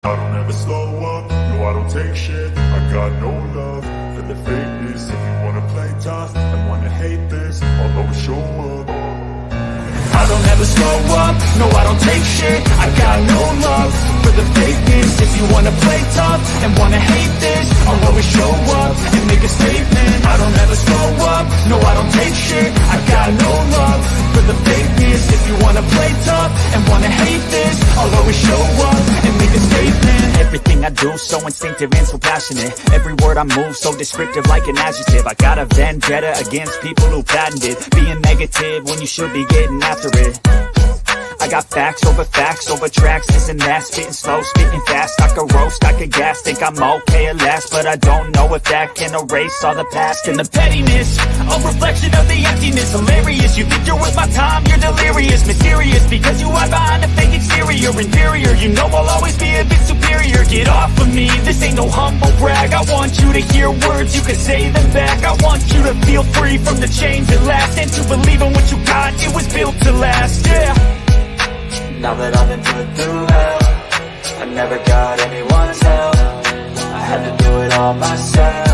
I don't ever slow up, no I don't take shit. I got no love for the fakeness. If you wanna play tough and wanna hate this, I'll always show up. I don't ever slow up, no I don't take shit. I got no love for the fakeness. If you wanna play tough and wanna hate this, I'll always show up and make a statement. I don't ever slow up, no I don't take shit. I got no love for the fakeness. If you wanna play tough and wanna hate this, I'll always show up and make a statement. Everything I do so instinctive and so passionate. Every word I move so descriptive like an adjective. I got a vendetta against people who patented being negative when you should be getting after it. I got facts over tracks, this and that. Spitting slow, spitting fast, I could roast, I could gas. Think I'm okay at last, but I don't know if that can erase all the past. And the pettiness, a reflection of the emptiness. Hilarious, you think you're worth my time, you're delirious. Mysterious, because you hide behind a fake exterior. Inferior, you know I'll always be a bit superior. Get off of me, this ain't no humble brag. I want you to hear words, you can say them back. I want you to feel free from the chains that last, and to believe in what you got, it was built to last, yeah. Now that I've been put through hell, I never got anyone's help. I had to do it all myself.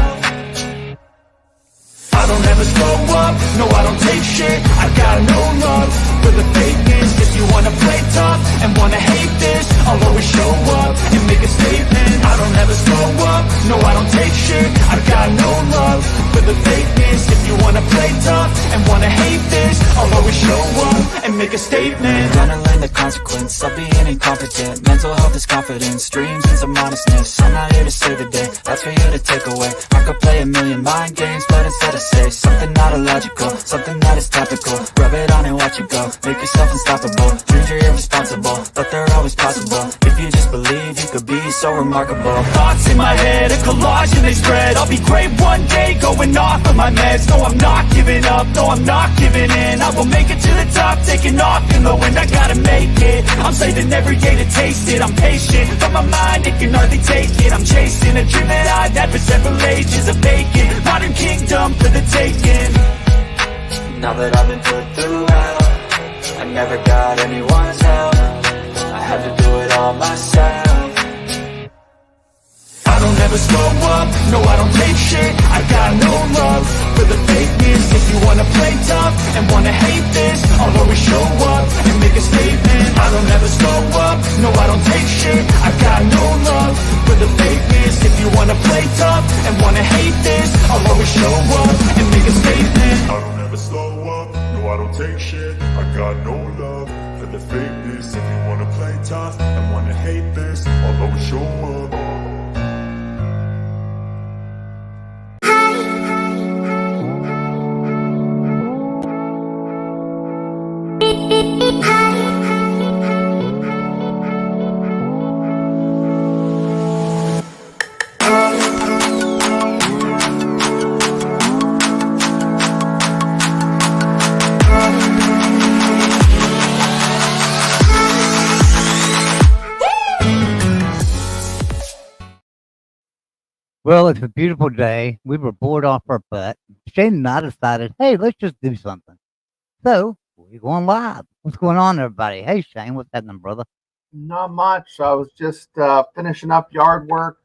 I don't ever slow up, no I don't take shit. I got no love for the fakeness. If you wanna play tough and wanna hate this, I'll always show up and make a statement. I don't ever slow up, no I don't take shit. I got no love for the fakeness. If you wanna play tough and wanna hate this, I'll always show up and make a statement. Gonna learn the consequence of being incompetent. Mental health is confidence, dreams and some honestness. I'm not here to save the day, that's for you to take away. I could play a million mind games, but instead I say something not illogical, something that is topical. Rub it on and watch it go, make yourself unstoppable. Dreams are irresponsible, but they're always possible. If you just believe, you could be so remarkable. Thoughts in my head, a collage and they spread. I'll be great one day, going off of my meds. No, I'm not giving up, no, I'm not giving in. I will make it to the top, taking off in the wind. I gotta make it, I'm saving every day to taste it. I'm patient, but my mind, it can hardly take it. I'm chasing a dream that I've had for several ages of vacant. Modern kingdom for the taking. Now that I've been put through hell, I never got anyone's help. I had to do it all myself. I don't ever slow up, no I don't take shit. I got no love for the fakeness. If you wanna play tough and wanna hate this, I'll always show up and make a statement. I don't ever slow up, no I don't take shit. I got no love for the fakeness. If you wanna play tough and wanna hate this, I'll always show up and make a statement. I don't ever slow up, no I don't take shit. I got no love for the fakeness. If you wanna play tough and wanna hate this, I'll always show up. Well, it's a beautiful day. We were bored off our butt. Shane and I decided, hey, let's just do something. So we're going live. What's going on, everybody? Hey, Shane, what's happening, brother? Not much. I was just finishing up yard work.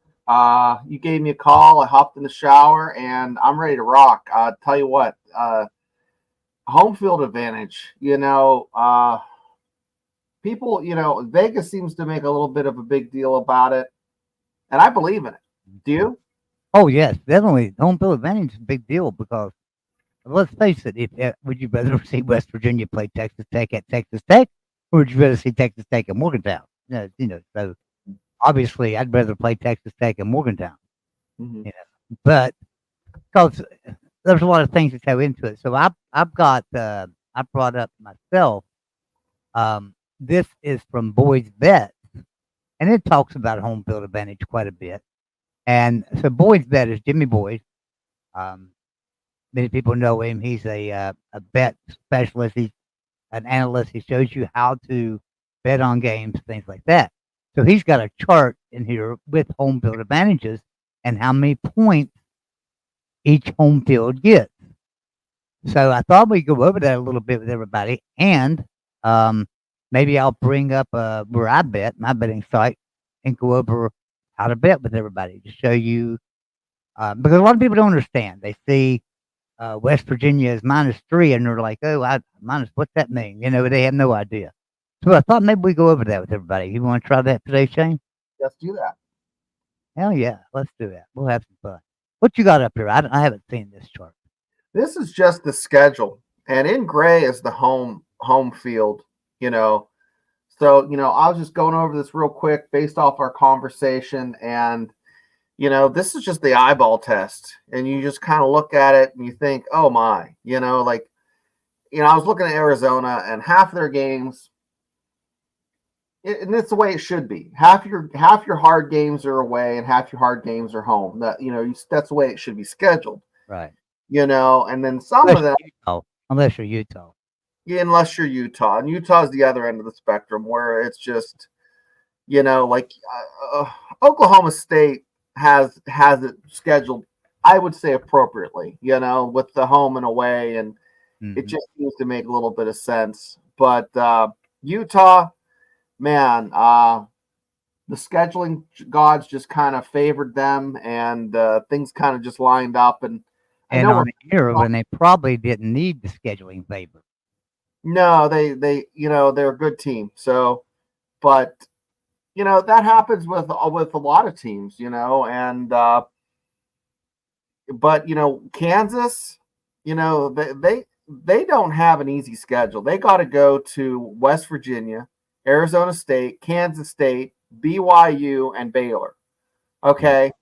You gave me a call. I hopped in the shower, and I'm ready to rock. Tell you what, home field advantage. People, Vegas seems to make a little bit of a big deal about it, and I believe in it. Do you? Oh, yes, definitely. Home field advantage is a big deal because let's face it. If would you rather see West Virginia play Texas Tech at Texas Tech, or would you rather see Texas Tech at Morgantown? So obviously, I'd rather play Texas Tech at Morgantown. Mhm. But because there's a lot of things that go into it. So I've got I brought up myself. This is from Boyd's Bet, and it talks about home field advantage quite a bit. And so Boyd's Bet is Jimmy Boyd. Many people know him. He's a bet specialist. He's an analyst. He shows you how to bet on games, things like that. So he's got a chart in here with home field advantages and how many points each home field gets. So I thought we'd go over that a little bit with everybody, and maybe I'll bring up where I bet, my betting site, and go over how to bet with everybody to show you. Because a lot of people don't understand. They see West Virginia is -3, and they're like, "Oh, minus, what's that mean?" They have no idea. So I thought maybe we go over that with everybody. You want to try that today, Shane? Let's do that. Hell yeah, let's do that. We'll have some fun. What you got up here? I haven't seen this chart. This is just the schedule, and in gray is the home field. So I was just going over this real quick based off our conversation, and this is just the eyeball test, and you just kind of look at it and you think, oh my, I was looking at Arizona, and half their games, and it's the way it should be. Half your hard games are away, and half your hard games are home. That's the way it should be scheduled. Right. And then some of them, unless you're Utah. Yeah, unless you're Utah, and Utah's the other end of the spectrum where it's just, Oklahoma State has it scheduled, I would say appropriately, with the home and away, and it just seems to make a little bit of sense. But Utah, man, the scheduling gods just kind of favored them, and things kind of just lined up. And on a year when they probably didn't need the scheduling favor. No, they they're a good team. So, but that happens with a lot of teams, and but Kansas, they don't have an easy schedule. They got to go to West Virginia, Arizona State, Kansas State, BYU, and Baylor. Okay.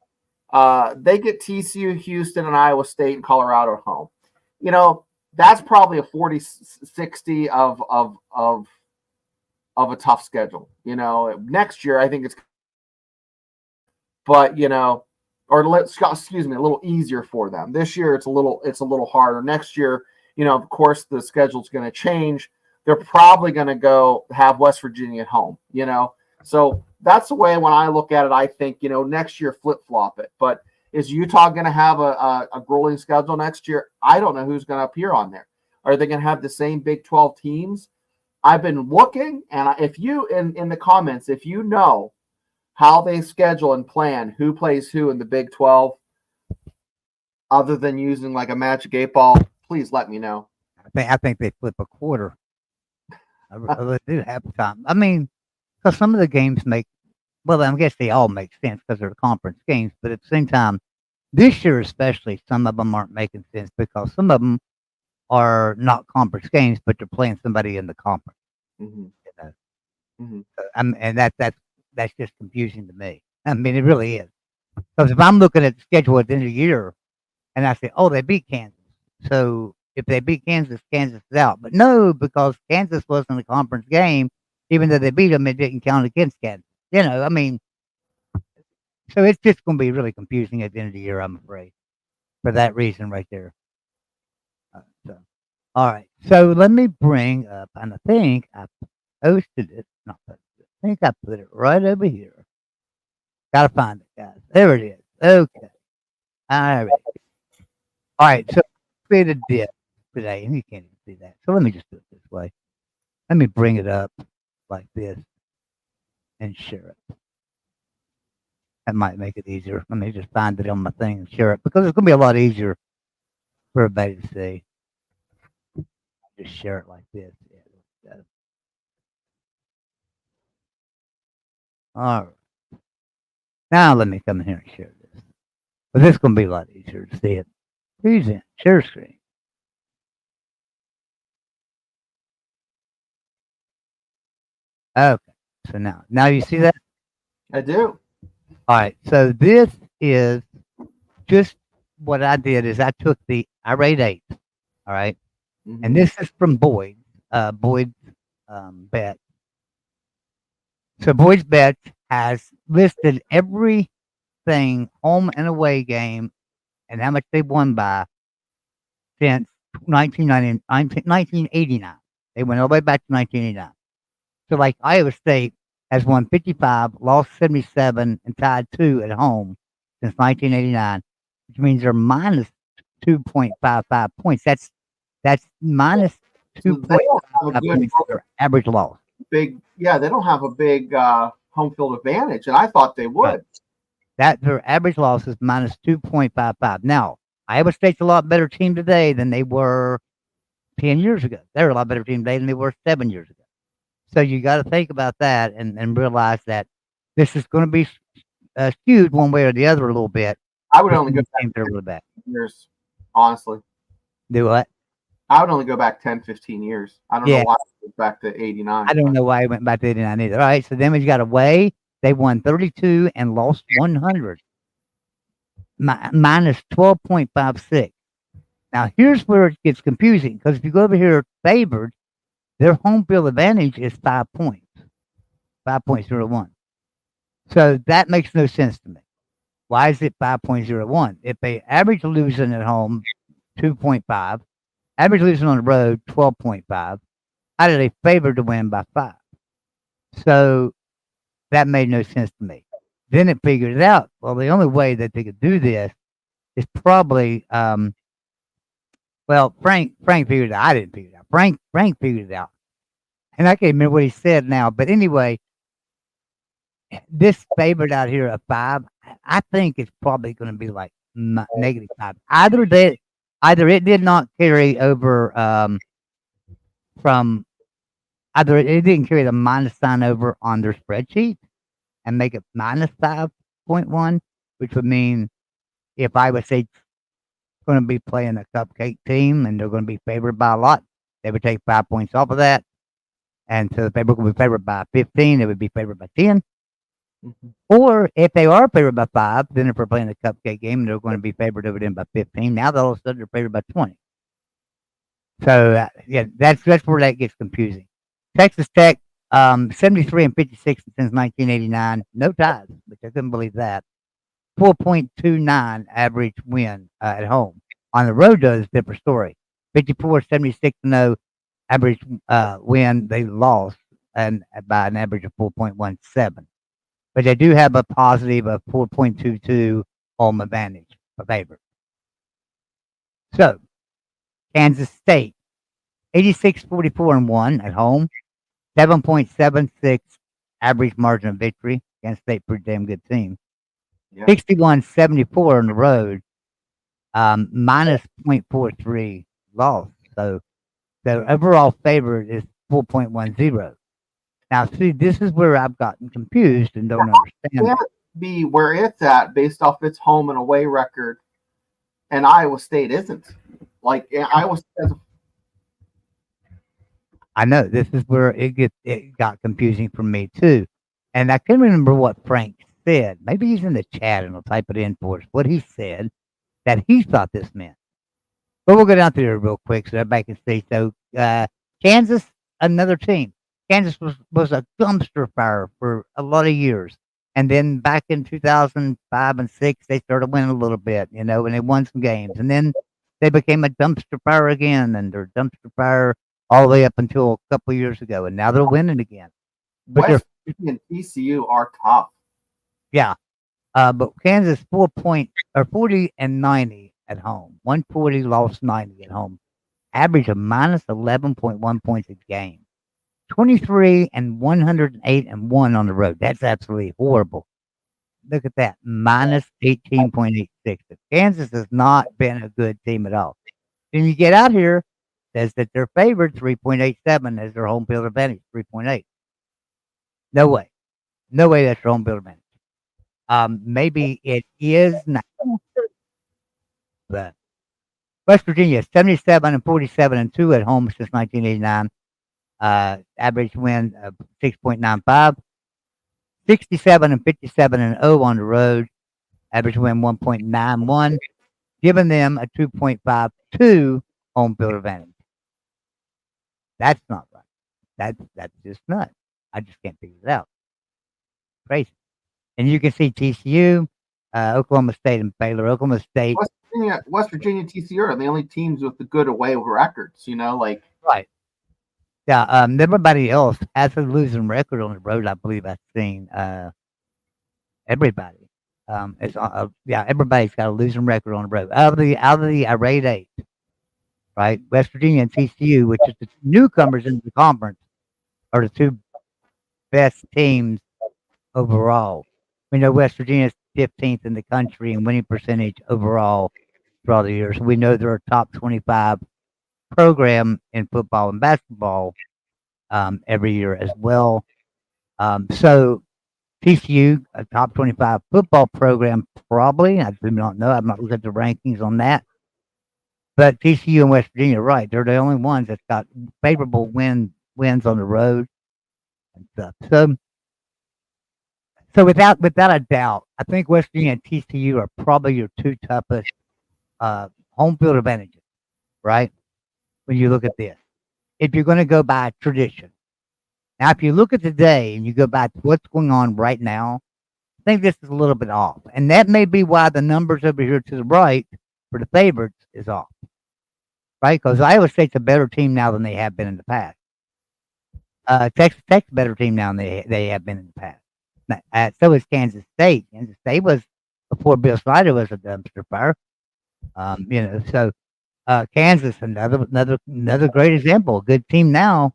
They get TCU, Houston, and Iowa State and Colorado at home. That's probably a 40-60 of a tough schedule. Next year I think it's, but excuse me, a little easier for them. This year it's a little harder. Next year, of course the schedule's going to change. They're probably going to go have West Virginia at home. So that's the way when I look at it, I think, next year flip-flop it. But is Utah going to have a grueling schedule next year? I don't know who's going to appear on there. Are they going to have the same Big 12 teams? I've been looking, and if you, in the comments, if you know how they schedule and plan who plays who in the Big 12, other than using like a magic 8-ball, please let me know. I think they flip a quarter. I really do half the time. I mean, because some of the games I guess they all make sense because they're conference games, but at the same time, this year especially, some of them aren't making sense because some of them are not conference games, but they're playing somebody in the conference. And that's just confusing to me. I mean, it really is. Because if I'm looking at the schedule at the end of the year, and I say, oh, they beat Kansas, so if they beat Kansas, Kansas is out. But no, because Kansas wasn't a conference game, even though they beat them, it didn't count against Kansas. I mean, so it's just going to be really confusing at the end of the year, I'm afraid, for that reason right there. All right. So let me bring up, and I think I posted it. Not posted it. I think I put it right over here. Gotta find it, guys. There it is. Okay. All right. So I created this today, and you can't even see that. So let me just do it this way. Let me bring it up like this and share it. That might make it easier. Let me just find it on my thing and share it because it's going to be a lot easier for everybody to see. Just share it like this. Yeah, all right. Now let me come in here and share this. But this is going to be a lot easier to see it. Present, share screen. Okay. So now you see that? I do. All right. So this is just what I did is I took the Irate 8. All right. And Mhm. this is from Boyd. Boyd's bet. So Boyd's bet has listed everything home and away game and how much they've won by since 1989. They went all the way back to 1989. So, like Iowa State has won 55, lost 77, and tied 2 at home since 1989, which means they're minus 2.55 points. That's minus So they don't have a 2.55 good points for their average loss. big. Yeah, they don't have a big home field advantage, and I thought they Right. would. That their average loss is minus 2.55. Now, Iowa State's a lot better team today than they were 10 years ago. They're a lot better team today than they were 7 years ago. So you got to think about that and realize that this is going to be skewed one way or the other a little bit. I would only go back Teams that are really bad. 10 years, honestly. Do what? I would only go back 10, 15 years. I don't know Yeah. why I went back to 89. I don't know why he went back to 89 either. All right, so then we got away. They won 32 and lost 100. Minus 12.56. Now, here's where it gets confusing because if you go over here favored, their home field advantage is 5 points, 5.01. So that makes no sense to me. Why is it 5.01? If they average losing at home, 2.5, average losing on the road, 12.5, how did they favor to win by 5? So that made no sense to me. Then it figured it out. Well, the only way that they could do this is probably, well, Frank figured it out. I didn't figure it out. Frank figured it out. And I can't remember what he said now. But anyway, this favored out here of 5, I think it's probably going to be like negative 5. Either it did not carry over from either it didn't carry the minus sign over on their spreadsheet and make it minus 5.1, which would mean if I would say going to be playing a cupcake team and they're going to be favored by a lot, they would take 5 points off of that. And so the favorite would be favored by 15, they would be favored by 10. Mhm. Or if they are favored by 5, then if they're playing a cupcake game, they're going to be favored over them by 15. Now all of a sudden they're favored by 20. So yeah, that's where that gets confusing. Texas Tech, 73 and 56 since 1989, no ties, which I couldn't believe that. 4.29 average win at home. On the road, though, it's a different story. 54, 76 0 average win. They lost and by an average of 4.17. But they do have a positive of 4.22 home advantage for favorite. So, Kansas State, 86, 44 and 1 at home, 7.76 average margin of victory. Kansas State, pretty damn good team. Yeah. 61-74 on the road, minus 0.43 loss. So the overall favorite is 4.10. Now, see, this is where I've gotten confused and don't understand. Can't be where it's at based off its home and away record, and Iowa State isn't. Like Iowa State. I know this is where it got confusing for me too, and I can't remember what Frank said. Maybe he's in the chat and he'll type it in for us. What he said that he thought this meant. But we'll go down through there real quick so everybody can see. So Kansas, another team. Kansas was a dumpster fire for a lot of years. And then back in 2005 and 6, they started winning a little bit, and they won some games. And then they became a dumpster fire again, and they're dumpster fire all the way up until a couple of years ago. And now they're winning again. But West and TCU are tough. yeah. But Kansas 40 and 90 at home. 140 lost 90 at home. Average of minus 11.1 points a game. 23 and 108 and 1 on the road. That's absolutely horrible. Look at that. Minus 18.86. Kansas has not been a good team at all. Then you get out here, says that they're favored 3.87 as their home field advantage, 3.8. No way. No way that's their home field advantage. Maybe it is now. But West Virginia, 77 and 47 and 2 at home since 1989. Average win of 6.95. 67 and 57 and 0 on the road. Average win 1.91, giving them a 2.52 home field advantage. That's not right. That's just nuts. I just can't figure it out. Crazy. And you can see TCU, Oklahoma State, and Baylor. Oklahoma State. West Virginia, TCU are the only teams with the good away records. Like right. Yeah. Everybody else has a losing record on the road. I believe I've seen everybody. Everybody's got a losing record on the road. Out of the Irate 8, right? West Virginia and TCU, which is the newcomers into the conference, are the two best teams overall. We know West Virginia is 15th in the country in winning percentage overall for all the years. We know they're a top 25 program in football and basketball every year as well. So TCU, a top 25 football program, probably. I do not know. I've not looked at the rankings on that. But TCU and West Virginia, right? They're the only ones that's got favorable wins on the road and stuff. So without a doubt, I think West Virginia and TCU are probably your two toughest home field advantages, right? When you look at this, if you're going to go by tradition. Now, if you look at today and you go back to what's going on right now, I think this is a little bit off. And that may be why the numbers over here to the right for the favorites is off, right? Because Iowa State's a better team now than they have been in the past. Texas Tech's a better team now than they have been in the past. So is Kansas State. Kansas State was, before Bill Snyder was a dumpster fire. So Kansas, another great example. Good team now.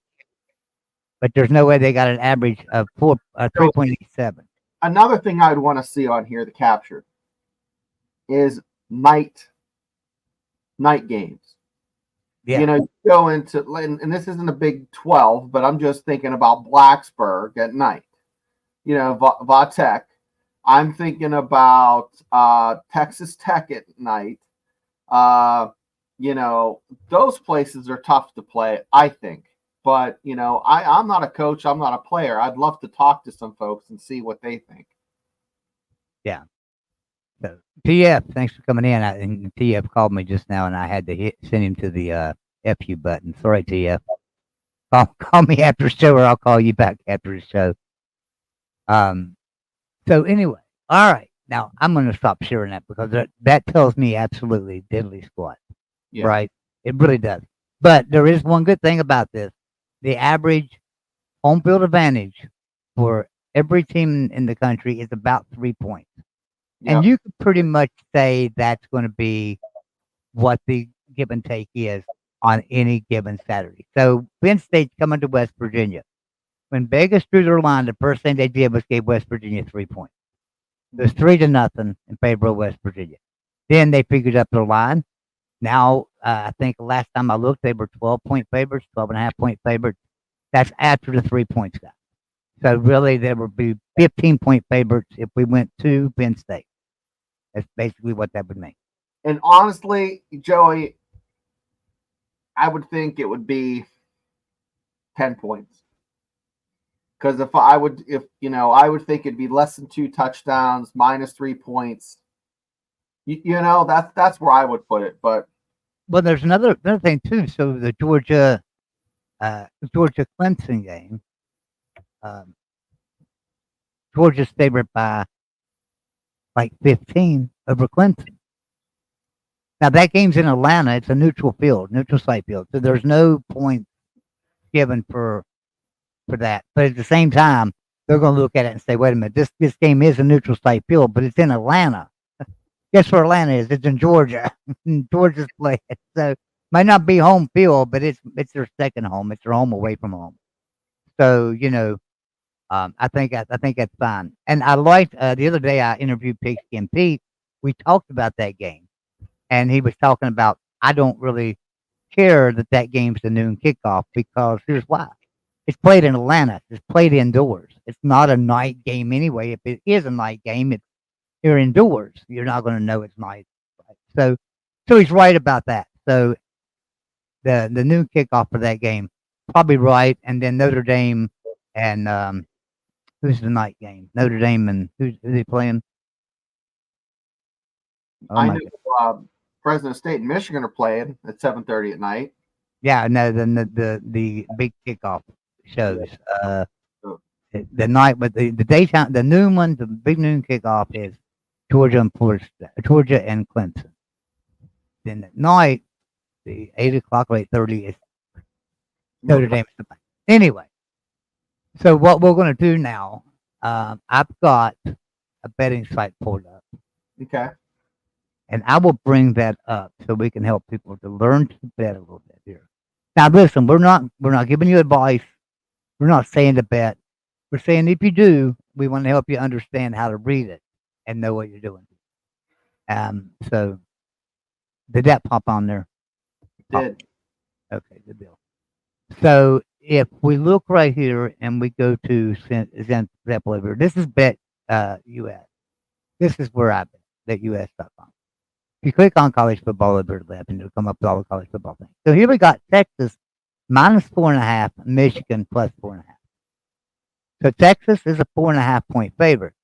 But there's no way they got an average of 3.87. Another thing I'd want to see on here, the capture, is night games. Yeah. You go into, and this isn't a Big 12, but I'm just thinking about Blacksburg at night. Vatech. I'm thinking about Texas Tech at night. Those places are tough to play, I think. But, I'm not a coach. I'm not a player. I'd love to talk to some folks and see what they think. Yeah. So, TF, thanks for coming in. And TF called me just now, and I had to send him to the FU button. Sorry, TF. Call me after the show, or I'll call you back after the show. So anyway, all right. Now, I'm going to stop sharing that because that tells me absolutely diddly squat. Yeah. Right? It really does. But there is one good thing about this. The average home field advantage for every team in the country is about 3 points. Yep. And you could pretty much say that's going to be what the give and take is on any given Saturday. So Penn State's coming to West Virginia. When Vegas drew their line, the first thing they did was gave West Virginia 3 points. It was 3-0 in favor of West Virginia. Then they figured up their line. Now, I think last time I looked, they were 12-point favorites, 12.5-point favorites. That's after the 3 points got. So really, there would be 15-point favorites if we went to Penn State. That's basically what that would mean. And honestly, Joey, I would think it would be 10 points. Because I would think it'd be less than 2 touchdowns, minus 3 points. That's where I would put it. But there's another thing too. So the Georgia Clemson game, Georgia's favored by like 15 over Clemson. Now that game's in Atlanta. It's a neutral site field. So there's no points given for that. But at the same time, they're going to look at it and say, wait a minute, this game is a neutral site field, but it's in Atlanta. Guess where Atlanta is? It's in Georgia. Georgia's playing. So might not be home field, but it's their second home. It's their home away from home. So, I think that's fine. And I liked the other day I interviewed Pigskin Pete. We talked about that game. And he was talking about, I don't really care that game's the noon kickoff because here's why. It's played in Atlanta. It's played indoors. It's not a night game anyway. If it is a night game, you're indoors. You're not going to know it's night. Right? So he's right about that. So the noon kickoff for that game probably right. And then Notre Dame and who's the night game? Notre Dame and who's they playing? Oh I my know Fresno State and Michigan are playing at 7:30 at night. Yeah, no, then the big kickoff shows. Oh, The night, but the daytime, the noon one, the big noon kickoff is Georgia and Georgia and Clemson. Then at night, the 8 o'clock or 8:30 is Notre Dame. Anyway, so what we're going to do now, I've got a betting site pulled up, Okay. and I will bring that up so we can help people to learn to bet a little bit here. Now, listen, we're not giving you advice. We're not saying to bet. We're saying if you do, we want to help you understand how to read it and know what you're doing. So did that pop on there? Did. Okay, good deal. So if we look right here and we go to example over here, this is Bet US. This is where I bet, betus.com. If you click on college football over at the left, and it'll come up with all the college football things. So here we got Texas -4.5, Michigan +4.5. So Texas is a 4.5 point favorite,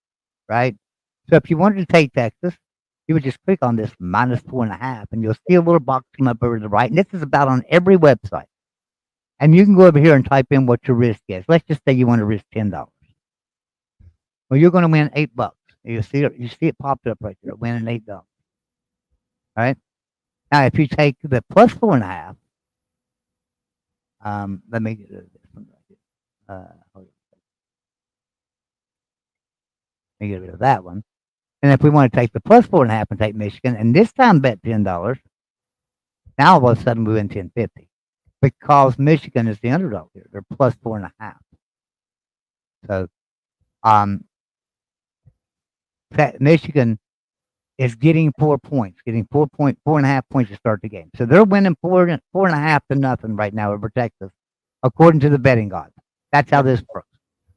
right? So if you wanted to take Texas, you would just click on this -4.5, and you'll see a little box come up over to the right. And this is about on every website. And you can go over here and type in what your risk is. Let's just say you want to risk $10. Well, you're going to win $8. You see it popped up right there, winning $8. All right. Now, if you take the +4.5, let me get rid of this one right here. Hold on. Let me get rid of that one. And if we want to take the +4.5 and take Michigan, and this time bet $10, now all of a sudden we win $10.50 because Michigan is the underdog here. They're +4.5. So, Michigan is getting 4 points, getting 4.5 points to start the game. So they're winning 4.5 to nothing right now over Texas, according to the betting gods. That's how this works.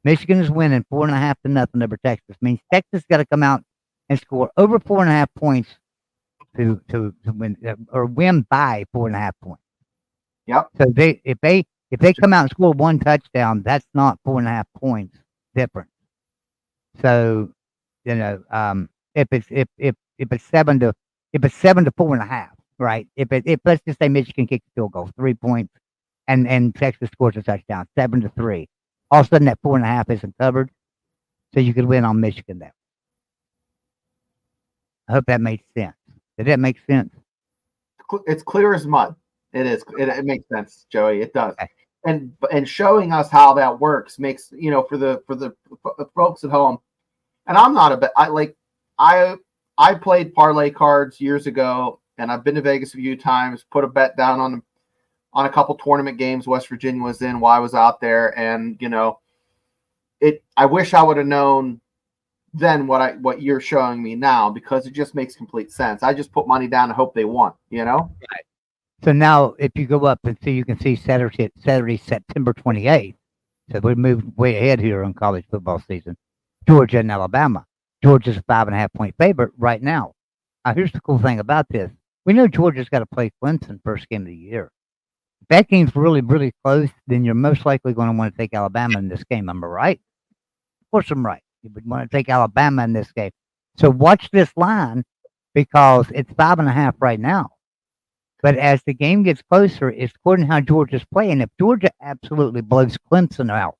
Michigan is winning 4.5 to nothing over Texas. Means Texas got to come out and score over 4.5 points to win or win by 4.5 points. Yep. So if they come out and score one touchdown, that's not 4.5 points difference. So if it's 7 to 4.5, right? If let's just say Michigan kicks a field goal, 3 points, and Texas scores a touchdown, 7-3. All of a sudden, that 4.5 isn't covered, so you could win on Michigan there. I hope that makes sense. Did that make sense? It's clear as mud. It is. It makes sense, Joey. It does. Okay. And showing us how that works makes for the folks at home. And I'm not a bet. I played parlay cards years ago, and I've been to Vegas a few times. Put a bet down on a couple tournament games West Virginia was in while I was out there, and I wish I would have known then what you're showing me now, because it just makes complete sense. I just put money down and hope they won. Right. So now, if you go up and see, you can see Saturday, September 28th. So we moved way ahead here on college football season. Georgia and Alabama. Georgia's a 5.5 point favorite right now. Now, here's the cool thing about this. We know Georgia's got to play Clemson first game of the year. If that game's really, really close, then you're most likely going to want to take Alabama in this game. Am I right? Of course I'm right. You would want to take Alabama in this game. So watch this line, because it's 5.5 right now. But as the game gets closer, it's according to how Georgia's playing. If Georgia absolutely blows Clemson out,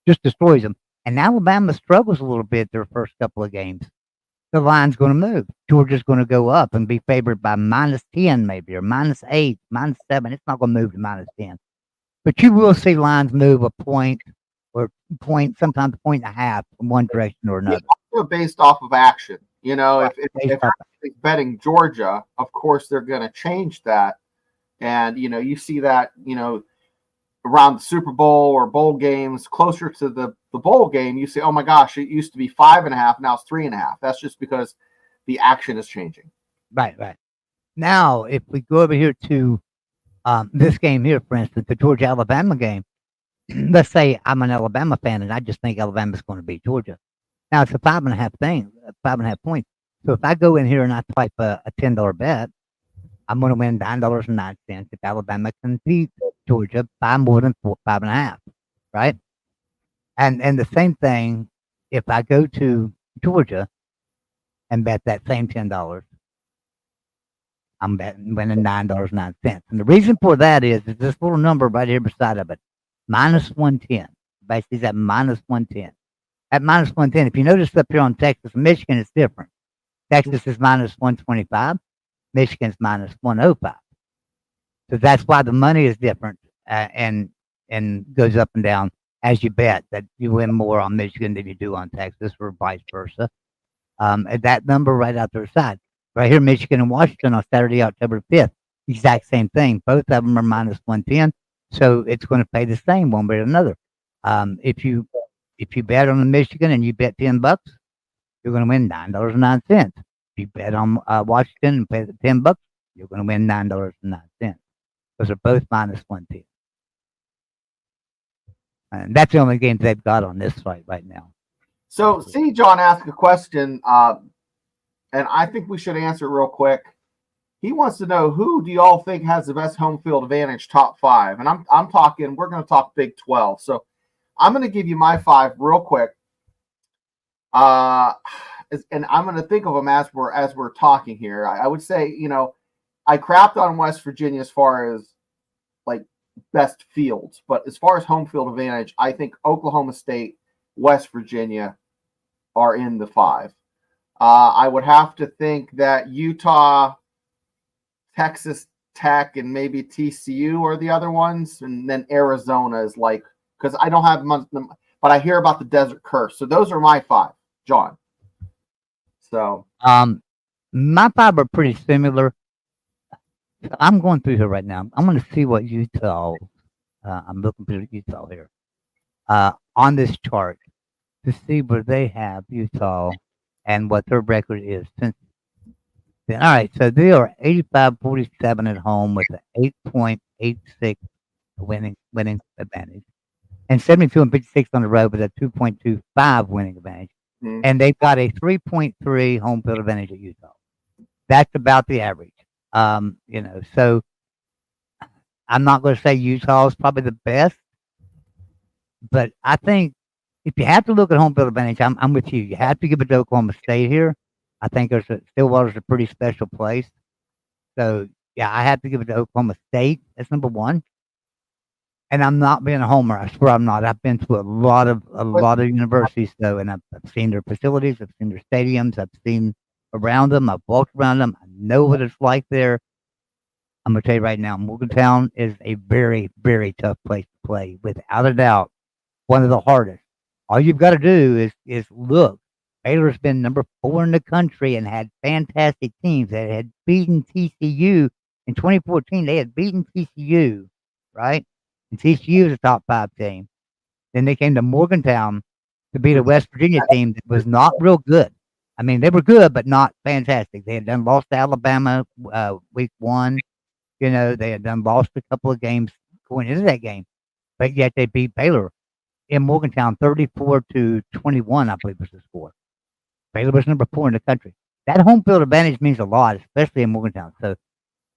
just destroys them, and Alabama struggles a little bit their first couple of games, the line's going to move. Georgia's going to go up and be favored by -10 maybe, or -8, -7. It's not going to move to -10. But you will see lines move a point or sometimes a point and a half in one direction or another. Also based off of action. Right. If I'm betting Georgia, of course they're going to change that. And, you see that, around the Super Bowl or bowl games, closer to the bowl game, you say, oh my gosh, it used to be 5.5, now it's 3.5. That's just because the action is changing. Right. Now, if we go over here to this game here, for instance, the Georgia-Alabama game, let's say I'm an Alabama fan and I just think Alabama's going to beat Georgia. Now, it's a 5.5 thing, 5.5 points. So if I go in here and I type a $10 bet, I'm going to win $9.09 if Alabama can beat Georgia by more than 5.5, right? And the same thing, if I go to Georgia and bet that same $10, I'm betting winning $9.09. And the reason for that is this little number right here beside of it, -110. Basically, it's at -110. At -110, if you notice up here on Texas and Michigan, it's different. Texas is -125, Michigan's -105. So that's why the money is different, and goes up and down as you bet, that you win more on Michigan than you do on Texas, or vice versa. At that number right out their side. Right here, Michigan and Washington on Saturday, October 5th. Exact same thing. Both of them are -110. So it's going to pay the same one way or another. If you bet on the Michigan and you bet $10, you're going to win $9.09. If you bet on Washington and pay the $10, you're going to win $9.09. Those are both -110. And that's the only games they've got on this site right now. So, see, John asked a question, and I think we should answer it real quick. He wants to know, who do y'all think has the best home field advantage, top 5? And I'm talking, we're going to talk Big 12. So I'm going to give you my 5 real quick. And I'm going to think of them as we're talking here. I would say, I crapped on West Virginia as far as like best fields, but as far as home field advantage, I think Oklahoma State, West Virginia are in the 5. I would have to think that Utah, Texas Tech, and maybe TCU are the other ones, and then Arizona is like, because I don't have months, but I hear about the Desert Curse. So those are my 5, John. So my 5 are pretty similar. I'm going through here right now. I'm going to see what Utah. I'm looking through Utah here on this chart to see where they have Utah and what their record is since then. All right, so they are 85-47 at home with an 8.86 winning advantage, and 72-56 on the road with a 2.25 winning advantage. Mm-hmm. And they've got a 3.3 home field advantage at Utah. That's about the average. So I'm not going to say Utah is probably the best, but I think if you have to look at home field advantage, I'm with you. You have to give it to Oklahoma State here. I think Stillwater's a pretty special place. So yeah, I have to give it to Oklahoma State. That's number 1. And I'm not being a homer. I swear I'm not. I've been to a lot of universities though, and I've seen their facilities. I've seen their stadiums. I've seen around them. I've walked around them. I know what it's like there. I'm going to tell you right now, Morgantown is a very, very tough place to play. Without a doubt, one of the hardest. All you've got to do is look. Baylor's been number 4 in the country and had fantastic teams that had beaten TCU in 2014. They had beaten TCU, right? And TCU is a top 5 team. Then they came to Morgantown to beat a West Virginia team that was not real good. I mean, they were good, but not fantastic. They had lost to Alabama week 1. They had lost a couple of games going into that game, but yet they beat Baylor in Morgantown 34-21, I believe was the score. Baylor was number 4 in the country. That home field advantage means a lot, especially in Morgantown. So,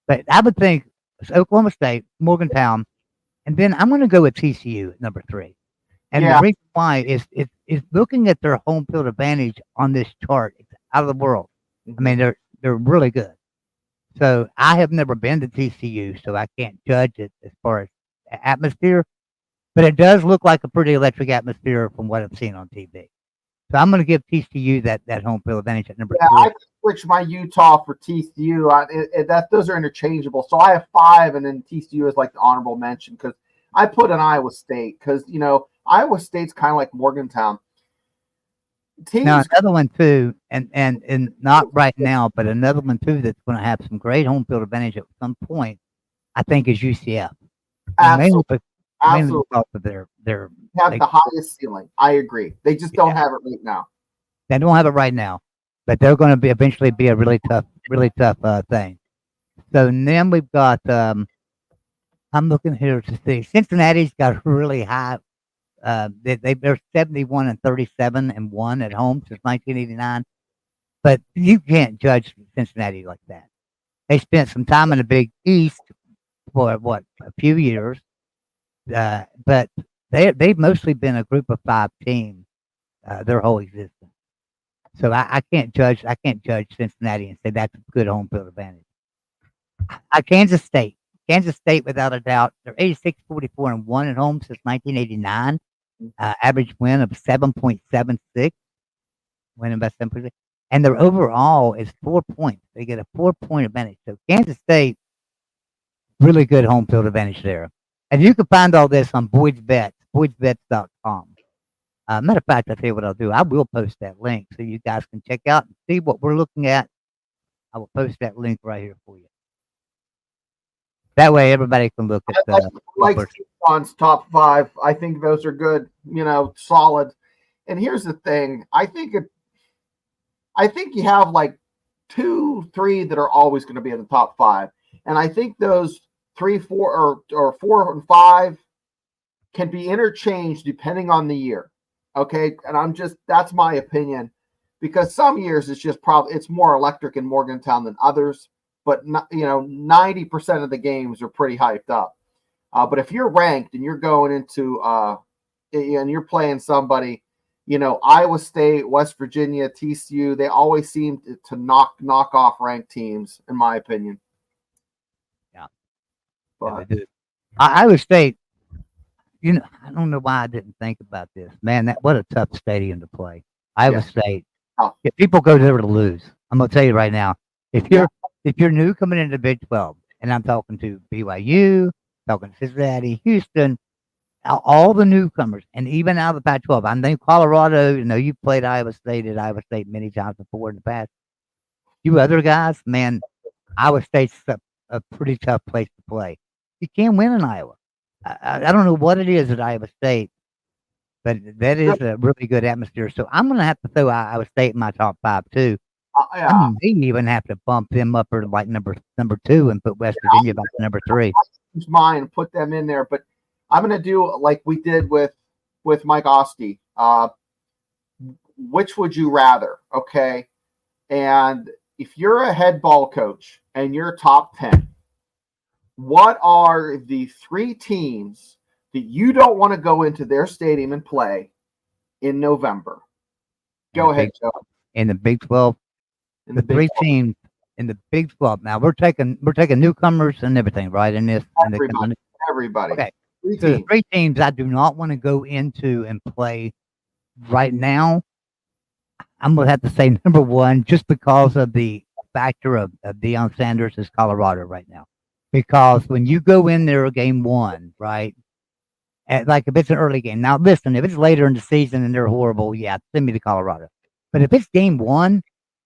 but I would think it's Oklahoma State, Morgantown, and then I'm going to go with TCU at number 3. And the reason why is looking at their home field advantage on this chart. It's out of the world. I mean, they're really good. So I have never been to TCU, so I can't judge it as far as atmosphere. But it does look like a pretty electric atmosphere from what I've seen on TV. So I'm going to give TCU that home field advantage at number 3. I switch my Utah for TCU. Those are interchangeable. So I have 5, and then TCU is like the honorable mention because I put in Iowa State because Iowa State's kind of like Morgantown. Now another one too, and not right now, but another one too that's going to have some great home field advantage at some point, I think, is UCF. Absolutely. Mainly because of their have the highest ceiling. I agree. They just don't have it right now. They don't have it right now, but they're going to eventually be a really tough thing. So then we've got. I'm looking here to see. Cincinnati's got really high. They're 71-37-1 at home since 1989, but you can't judge Cincinnati like that. They spent some time in the Big East for a few years. But they've mostly been a group of 5 team their whole existence. So I can't judge. I can't judge Cincinnati and say that's a good home field advantage. Kansas State. Kansas State, without a doubt, they're 86-44-1 at home since 1989. Average win of 7.76, winning by 7.6. And their overall is 4 points. They get a 4-point advantage. So Kansas State, really good home field advantage there. And you can find all this on Boyd's Bets, boydsbets.com. Matter of fact, I'll tell you what I'll do. I will post that link so you guys can check out and see what we're looking at. I will post that link right here for you. That way, everybody can look at I like Stefan's top 5. I think those are good, solid. And here's the thing: I think you have like 2, 3 that are always going to be in the top 5, and I think those 3, 4, or 4 and 5 can be interchanged depending on the year. Okay, and that's my opinion, because some years it's more electric in Morgantown than others. But 90% of the games are pretty hyped up. But if you're ranked and you're going into and you're playing somebody, Iowa State, West Virginia, TCU, they always seem to knock off ranked teams, in my opinion. Yeah, but they do. Iowa State. I don't know why I didn't think about this, man. What a tough stadium to play. Iowa State. Oh. If people go there to lose, I'm gonna tell you right now. If you're new coming into the Big 12, and I'm talking to BYU, talking to Cincinnati, Houston, all the newcomers, and even out of the Pac-12, I know Colorado. You played Iowa State at Iowa State many times before in the past. You other guys, man, Iowa State's a pretty tough place to play. You can't win in Iowa. I don't know what it is at Iowa State, but that is a really good atmosphere. So I'm going to have to throw Iowa State in my top 5 too. I may even have to bump them up or like number 2 and put West Virginia back to number 3. Use mine and put them in there, but I'm going to do like we did with Mike Ostie. Which would you rather? Okay, and if you're a head ball coach and you're top 10, what are the 3 teams that you don't want to go into their stadium and play in November? Go ahead, Joe. In the Big 12. The 3 teams in the Big 12. Now we're taking newcomers and everything, right? In this, everybody. Okay. So the 3 teams I do not want to go into and play right now. I'm gonna have to say number 1, just because of the factor of Deion Sanders is Colorado right now. Because when you go in there game 1, right? Like if it's an early game. Now listen, if it's later in the season and they're horrible, yeah, send me to Colorado. But if it's game 1.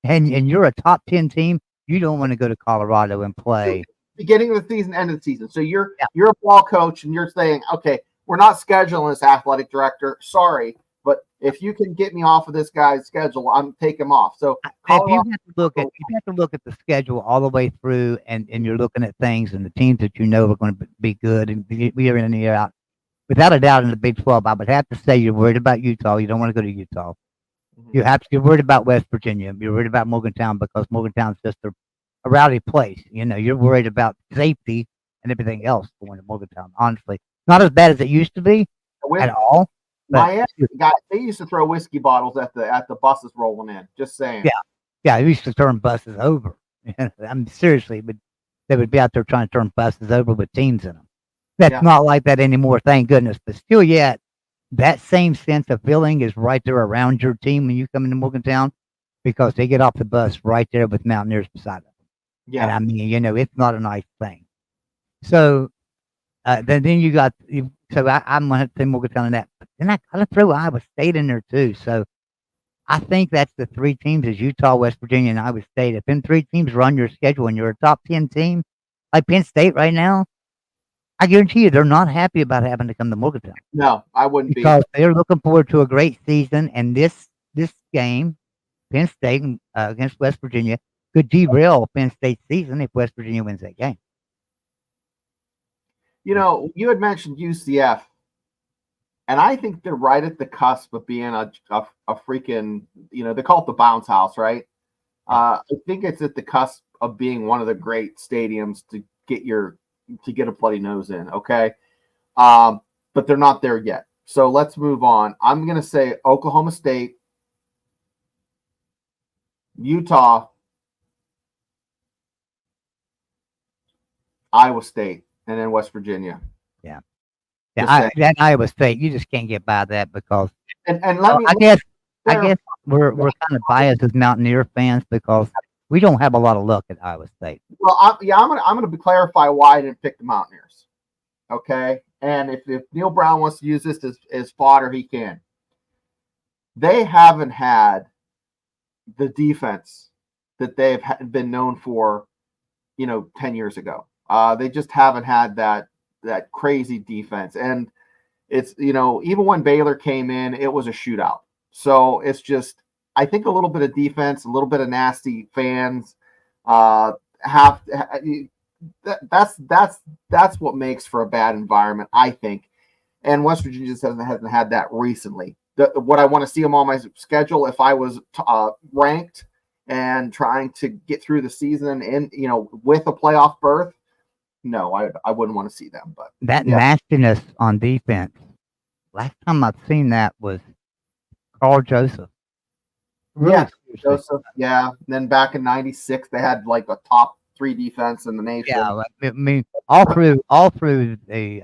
And you're a top 10 team, you don't want to go to Colorado and play beginning of the season, end of the season. So you're a ball coach and you're saying, okay, we're not scheduling this athletic director. Sorry, but if you can get me off of this guy's schedule, I'm taking him off. So if you have to look at the schedule all the way through, and you're looking at things and the teams that are going to be good and year in and year out. Without a doubt, in the Big 12, I would have to say you're worried about Utah. You don't want to go to Utah. You're worried about West Virginia. You're worried about Morgantown because Morgantown's just a rowdy place. You're worried about safety and everything else going to Morgantown. Honestly, not as bad as it used to be at all. Miami they used to throw whiskey bottles at the buses rolling in. Just saying. Yeah, they used to turn buses over. I'm seriously, but they would be out there trying to turn buses over with teams in them. That's not like that anymore, thank goodness. But still, yet. That same sense of feeling is right there around your team when you come into Morgantown, because they get off the bus right there with Mountaineers beside them. Yeah, and I mean, it's not a nice thing. So then you got I'm gonna have to say Morgantown in that, but then I gotta throw Iowa State in there too. So I think that's the 3 teams: is Utah, West Virginia, and Iowa State. If them 3 teams run your schedule and you're a top 10 team like Penn State right now, I guarantee you they're not happy about having to come to Morgantown. No, I wouldn't be. Because they're looking forward to a great season, and this game, Penn State against West Virginia, could derail Penn State's season if West Virginia wins that game. You had mentioned UCF, and I think they're right at the cusp of being a freaking, they call it the bounce house, right? I think it's at the cusp of being one of the great stadiums to get a bloody nose in. Okay. but they're not there yet. So let's move on. I'm going to say Oklahoma State, Utah, Iowa State, and then West Virginia. Yeah, Just that Iowa State, you just can't get by that because and let me. I guess we're kind of biased as Mountaineer fans because we don't have a lot of luck at Iowa State. Well, I'm gonna clarify why I didn't pick the Mountaineers. Okay, and if Neil Brown wants to use this as fodder, he can. They haven't had the defense that they've been known for, 10 years ago. They just haven't had that crazy defense, and it's even when Baylor came in, it was a shootout. So it's just, I think a little bit of defense, a little bit of nasty fans. That's what makes for a bad environment, I think. And West Virginia just hasn't had that recently. What I want to see them on my schedule if I was ranked and trying to get through the season and with a playoff berth. No, I wouldn't want to see them. But that nastiness on defense. Last time I've seen that was Carl Joseph. Really, Joseph. Yeah. And then back in '96, they had like a top 3 defense in the nation. Yeah, I mean, all through the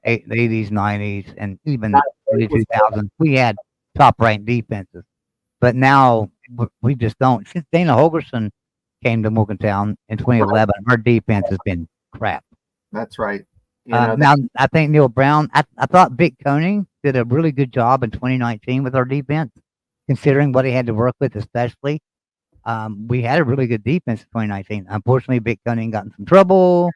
80s, 90s, and even the early 2000s, we had top ranked defenses. But now we just don't. Since Dana Holgerson came to Morgantown in 2011, our defense has been crap. That's right. Now, I think Neil Brown, I thought Vic Koenig did a really good job in 2019 with our defense, considering what he had to work with, especially. We had a really good defense in 2019. Unfortunately, Vic Koenig got in some trouble,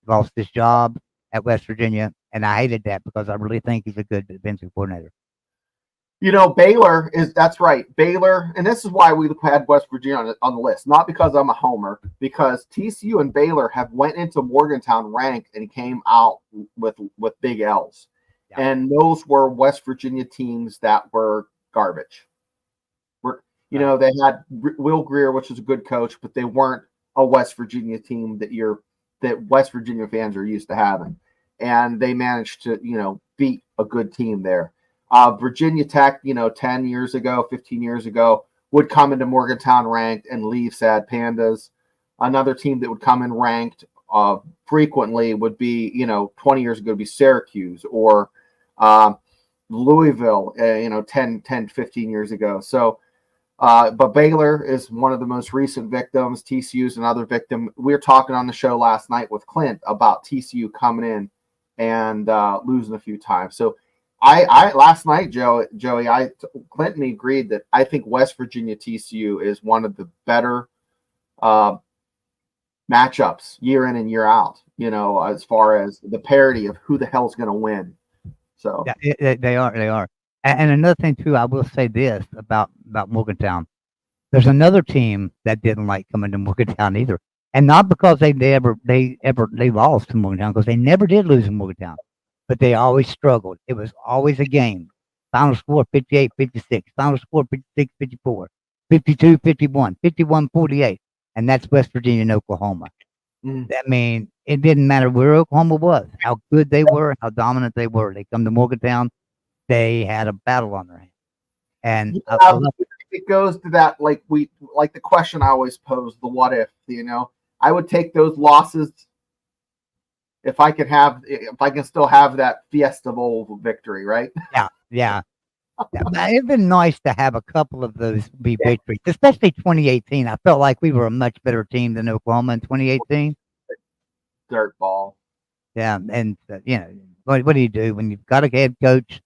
lost his job at West Virginia, and I hated that because I really think he's a good defensive coordinator. Baylor that's right. Baylor, and this is why we had West Virginia on the list, not because I'm a homer, because TCU and Baylor have went into Morgantown ranked and came out with big L's. Yeah. And those were West Virginia teams that were garbage. They had Will Greer, which is a good coach, but they weren't a West Virginia team that West Virginia fans are used to having. And they managed to, beat a good team there. Virginia Tech, 10 years ago, 15 years ago, would come into Morgantown ranked and leave sad pandas. Another team that would come in ranked frequently would be, 20 years ago, would be Syracuse or Louisville, 10, 15 years ago. So, but Baylor is one of the most recent victims. TCU is another victim. We were talking on the show last night with Clint about TCU coming in and losing a few times. So I last night, Joey, Clint and me agreed that I think West Virginia TCU is one of the better matchups year in and year out, as far as the parity of who the hell's going to win. So yeah, they are. And another thing too, I will say this about Morgantown. There's another team that didn't like coming to Morgantown either. And not because they lost to Morgantown, because they never did lose in Morgantown. But they always struggled. It was always a game. Final score 58-56. Final score 56-54. 52-51. 51-48. And that's West Virginia and Oklahoma. I mean, it didn't matter where Oklahoma was, how good they were, how dominant they were. They come to Morgantown, they had a battle on their hands. And it goes to that, like the question I always pose, the what if, I would take those losses if I can still have that Fiesta Bowl victory, right? Yeah. It'd been nice to have a couple of those be victories, especially 2018. I felt like we were a much better team than Oklahoma in 2018. Dirt ball. Yeah, and what do you do when you've got a head coach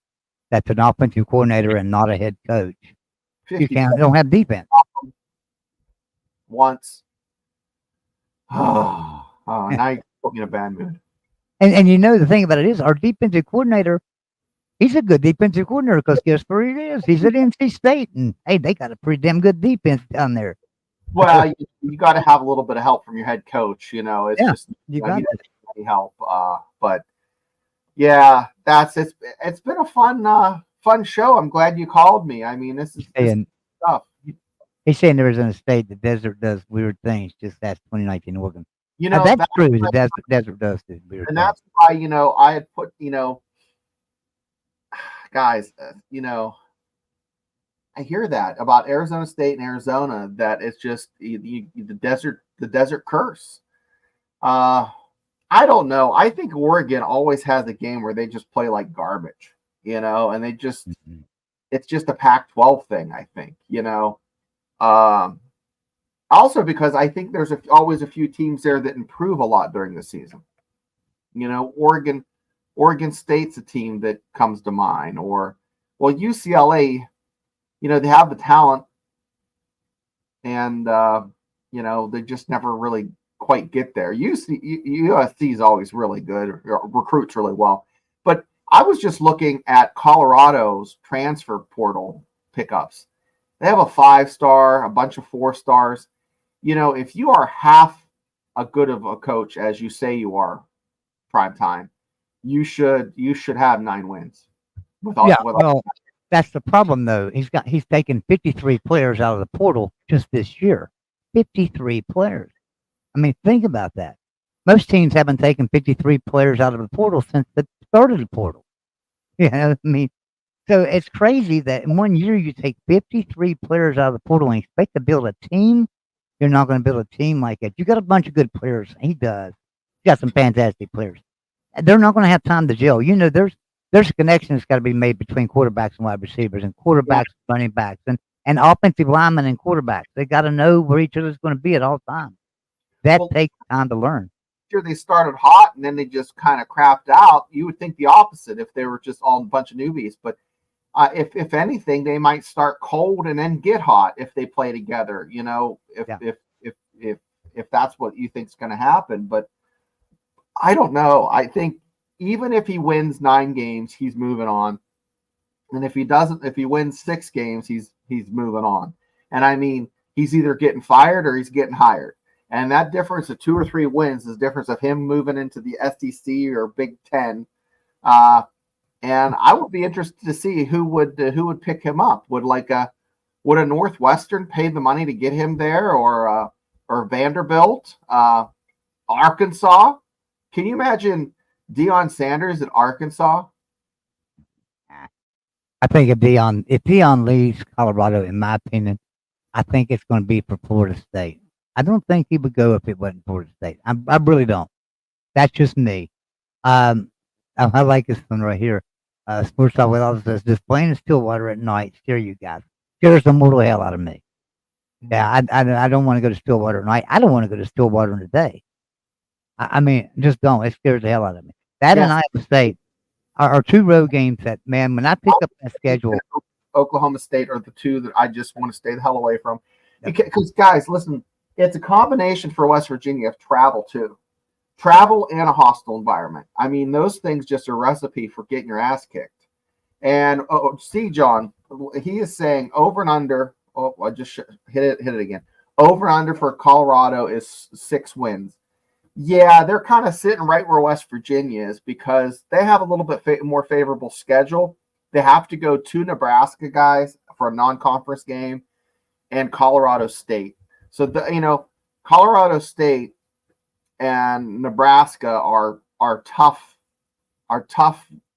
that's an offensive coordinator and not a head coach? You don't have defense. Once. Now you put me in a bad mood. And the thing about it is, our defensive coordinator, he's a good defensive coordinator because guess where he is? He's at NC State, and hey, they got a pretty damn good defense down there. Well, you got to have a little bit of help from your head coach. It's just you got any help. But yeah, it's been a fun show. I'm glad you called me. I mean, this is stuff. He's saying there is in a state the desert does weird things. Just that's 2019 Oregon. That's true. The desert does do weird and things. that's why I had put guys, I hear that about Arizona State and Arizona, that it's just the desert curse. I don't know. I think Oregon always has a game where they just play like garbage, and they just it's just a Pac-12 thing. I think, also because I think there's always a few teams there that improve a lot during the season. Oregon State's a team that comes to mind, or UCLA. They have the talent, and they just never really quite get there. USC is always really good, recruits really well. But I was just looking at Colorado's transfer portal pickups. They have a 5-star, a bunch of 4-stars. If you are half a good of a coach as you say you are, prime time, you should have 9 wins. That's the problem, though. He's taken 53 players out of the portal just this year. 53 players. I mean, think about that. Most teams haven't taken 53 players out of the portal since the start of the portal. So it's crazy that in 1 year you take 53 players out of the portal and expect to build a team. You're not going to build a team like that. You got a bunch of good players. He does. He's got some fantastic players. They're not going to have time to gel. There's a connection that's got to be made between quarterbacks and wide receivers, and quarterbacks, running backs, and offensive linemen and quarterbacks. They got to know where each other's going to be at all times. That takes time to learn. Sure, they started hot and then they just kind of crapped out. You would think the opposite if they were just all a bunch of newbies. But if anything, they might start cold and then get hot if they play together. If that's what you think is going to happen. But I don't know. I think even if he wins 9 games, he's moving on. And if he wins 6 games, he's moving on. And I mean, he's either getting fired or he's getting hired. And that difference of 2 or 3 wins is the difference of him moving into the SEC or Big Ten. And I would be interested to see who would pick him up. Would a Northwestern pay the money to get him there, or Vanderbilt, Arkansas? Can you imagine Deion Sanders at Arkansas? I think if Deion leaves Colorado, in my opinion, I think it's going to be for Florida State. I don't think he would go if it wasn't Florida State. I really don't. That's just me. I like this one right here. Sports Talk with all says, just playing in Stillwater at night scare you guys. Scares the mortal hell out of me. Yeah, I don't want to go to Stillwater at night. I don't want to go to Stillwater in the day. I mean, just don't. It scares the hell out of me. That and Iowa State are 2 road games that, man, when I pick up that schedule. Oklahoma State are the 2 that I just want to stay the hell away from. Because, guys, listen, it's a combination for West Virginia of travel, too. Travel and a hostile environment. I mean, those things just a recipe for getting your ass kicked. And see, John, he is saying over and under. Oh, I just hit it again. Over and under for Colorado is 6 wins. Yeah, they're kind of sitting right where West Virginia is because they have a little bit more favorable schedule. They have to go to Nebraska, guys, for a non-conference game, and Colorado State. So Colorado State and Nebraska are tough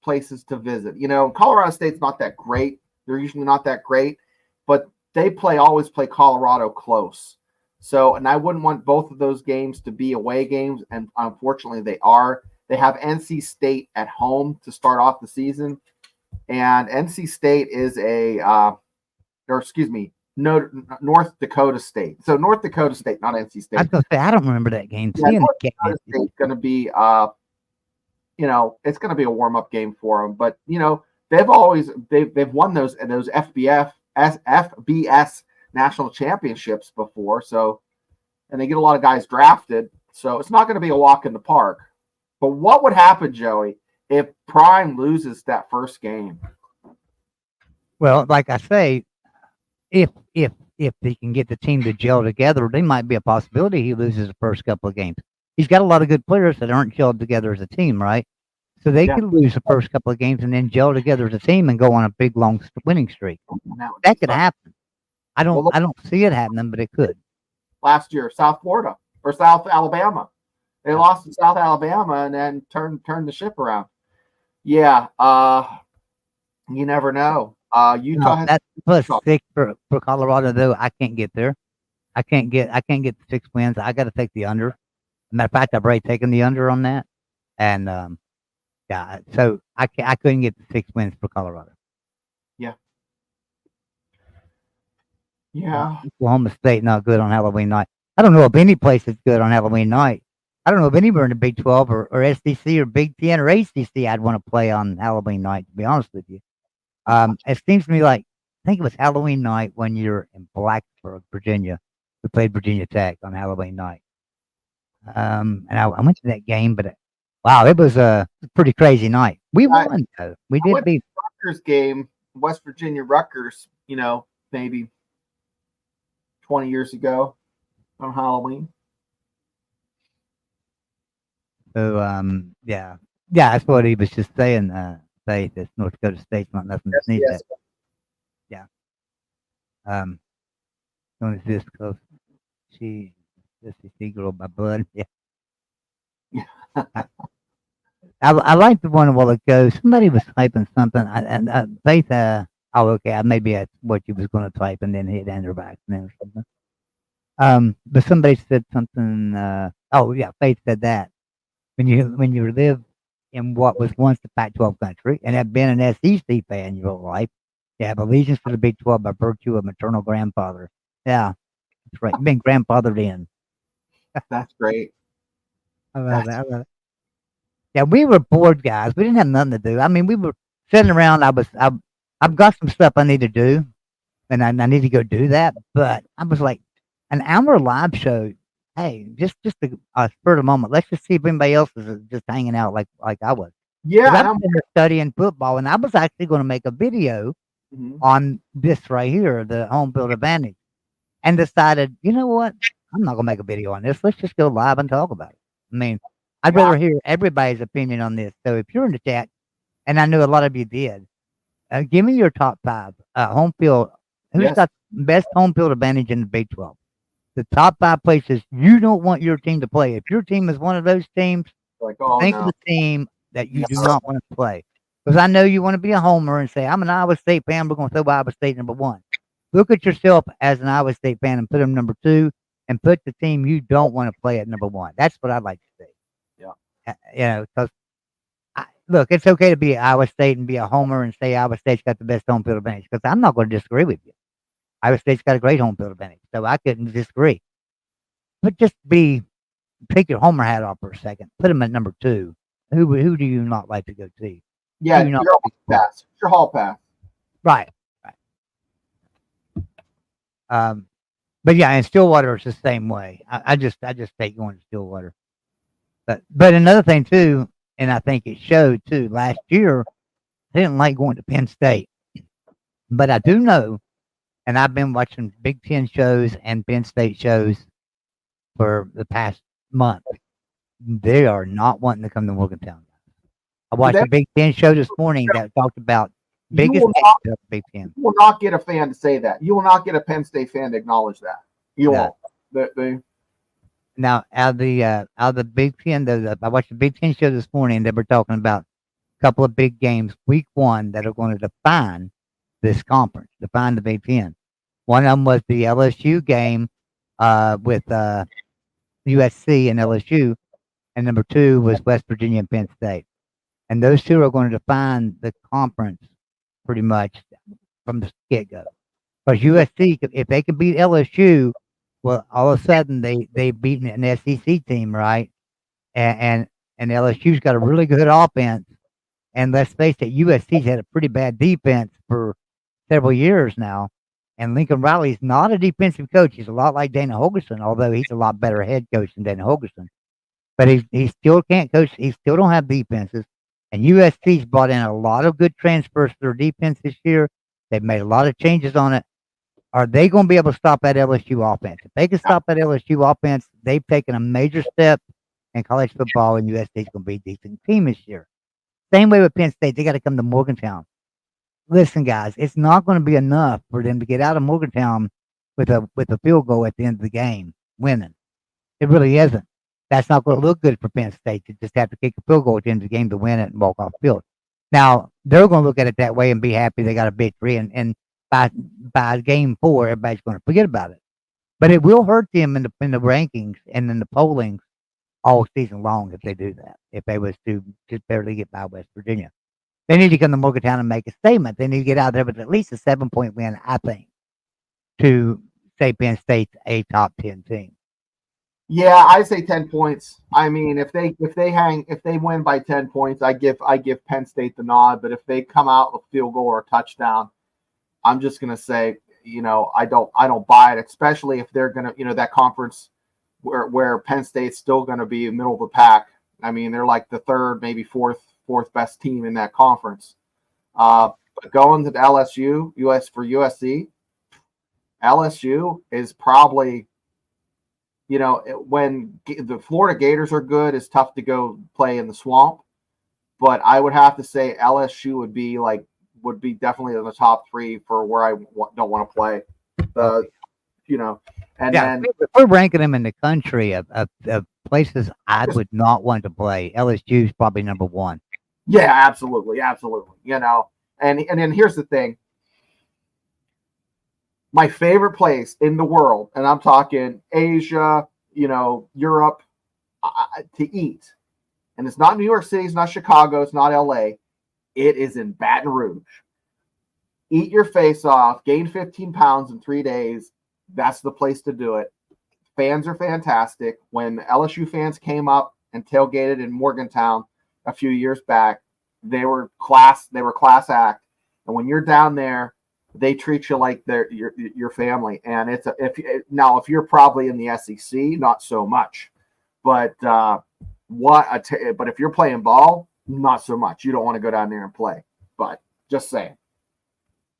places to visit. Colorado State's not that great. They're usually not that great, but they always play Colorado close. So, and I wouldn't want both of those games to be away games, and unfortunately they are. They have NC State at home to start off the season, and NC State is North Dakota State. So North Dakota State, not NC State. I was going to say, I don't remember that game. Yeah, North Dakota State's going to be, it's going to be a warm-up game for them. But, they've won those FBS national championships before. So, and they get a lot of guys drafted. So it's not going to be a walk in the park. But what would happen, Joey, if Prime loses that first game? Well, like I say, if they can get the team to gel together, there might be a possibility he loses the first couple of games. He's got a lot of good players that aren't gelled together as a team, right? So they could lose the first couple of games and then gel together as a team and go on a big long winning streak. That could happen. I don't see it happening, but it could. Last year, South Florida or South Alabama, they lost to South Alabama and then turned the ship around. Yeah, You never know. Utah No, has that's plus Utah. 6 for Colorado, though. I can't get there. I can't get the 6 wins. I got to take the under. Matter of fact, I've already taken the under on that, and yeah, so I couldn't get the 6 wins for Colorado. Yeah. Yeah. Oklahoma State not good on Halloween night. I don't know if any place is good on Halloween night. I don't know if anywhere in the Big 12 or SEC or Big 10 or ACC I'd want to play on Halloween night, to be honest with you. It seems to me like, I think it was Halloween night when you're in Blacksburg, Virginia. We played Virginia Tech on Halloween night. And I went to that game, but wow, it was a pretty crazy night. We won, though. We I did went to beat. the Rutgers game, West Virginia Rutgers, maybe 20 years ago on Halloween. So, yeah, that's what he was just saying. Faith, that North Dakota State's not nothing to sneeze at. Yeah. Known as this close. She, this is the girl by blood. Yeah. I like the one a while ago. Somebody was typing something, and Faith. Oh, okay. Maybe that's what you was going to type, and then hit enter by accident or something. But somebody said something. Oh, yeah. Faith said that when you live in what was once the Pac-12 country and have been an SEC fan your whole life, you have allegiance to the Big 12 by virtue of maternal grandfather. Yeah, that's right. You've been grandfathered in. That's great. I love it. I love it. Yeah, we were bored guys. We didn't have nothing to do. I mean, we were sitting around. I've got some stuff I need to do, and I need to go do that. But I was like, an hour live show. Hey, just a spur of the moment. Let's just see if anybody else is just hanging out like I was. Yeah. I'm studying football, and I was actually going to make a video on this right here, the home field advantage, and decided, you know what? I'm not going to make a video on this. Let's just go live and talk about it. I mean, I'd rather hear everybody's opinion on this. So if you're in the chat, and I know a lot of you did, give me your top 5 home field. Who's got best home field advantage in the Big 12? The top 5 places you don't want your team to play. If your team is one of those teams, think of the team that you do not want to play. Because I know you want to be a homer and say, I'm an Iowa State fan. We're going to throw Iowa State number 1. Look at yourself as an Iowa State fan and put them number 2, and put the team you don't want to play at number 1. That's what I'd like to see. Yeah. Because look, it's okay to be Iowa State and be a homer and say Iowa State's got the best home field advantage, because I'm not going to disagree with you. Iowa State's got a great home field advantage, so I couldn't disagree. But just take your homer hat off for a second. Put them at number 2. Who do you not like to go see? Yeah, your hall pass. Right. But yeah, and Stillwater is the same way. I just take going to Stillwater. But another thing too, and I think it showed too, last year, I didn't like going to Penn State. But I do know, and I've been watching Big 10 shows and Penn State shows for the past month. They are not wanting to come to Morgantown. I watched a Big 10 show this morning that talked about biggest games of Big 10. You will not get a fan to say that. You will not get a Penn State fan to acknowledge that. You won't. Now, out of the Big 10, I watched the Big 10 show this morning. They were talking about a couple of big games, week 1, that are going to define this conference, define the Big 10. One of them was the LSU game with USC and LSU, and number 2 was West Virginia and Penn State. And those 2 are going to define the conference pretty much from the get-go. Because USC, if they can beat LSU, well, all of a sudden they've beaten an SEC team, right? And LSU's got a really good offense. And let's face it, USC's had a pretty bad defense for several years now. And Lincoln Riley's not a defensive coach. He's a lot like Dana Holgorsen, although he's a lot better head coach than Dana Holgorsen. But he still can't coach. He still don't have defenses. And USC's brought in a lot of good transfers to their defense this year. They've made a lot of changes on it. Are they going to be able to stop that LSU offense? If they can stop that LSU offense, they've taken a major step in college football, and USC's going to be a decent team this year. Same way with Penn State. They got to come to Morgantown. Listen, guys, it's not going to be enough for them to get out of Morgantown with a field goal at the end of the game, winning. It really isn't. That's not going to look good for Penn State to just have to kick a field goal at the end of the game to win it and walk off the field. Now they're going to look at it that way and be happy they got a victory, and by game 4, everybody's going to forget about it. But it will hurt them in the rankings and in the pollings all season long if they do that. If they was to just barely get by West Virginia, they need to come to Morgantown and make a statement. They need to get out there with at least a 7-point win, I think, to say Penn State's a top 10 team. Yeah, I say 10 points. I mean, if they win by 10 points, I give Penn State the nod. But if they come out with a field goal or a touchdown, I'm just gonna say, I don't buy it. Especially if they're gonna, that conference where Penn State's still gonna be middle of the pack. I mean, they're like the third, maybe fourth best team in that conference. But going to the LSU, for USC, LSU is probably. When the Florida Gators are good, it's tough to go play in the swamp. But I would have to say LSU would be definitely in the top 3 for where I don't want to play. And then if we're ranking them in the country of places I would not want to play, LSU is probably number 1. Yeah, absolutely. And then here's the thing. My favorite place in the world, and I'm talking Asia, Europe, to eat. And it's not New York City, it's not Chicago, it's not LA. It is in Baton Rouge. Eat your face off, gain 15 pounds in 3 days. That's the place to do it. Fans are fantastic. When LSU fans came up and tailgated in Morgantown a few years back, they were class act. And when you're down there, they treat you like they're your family, and if you're probably in the SEC, not so much, but but if you're playing ball, not so much. You don't want to go down there and play. But just saying.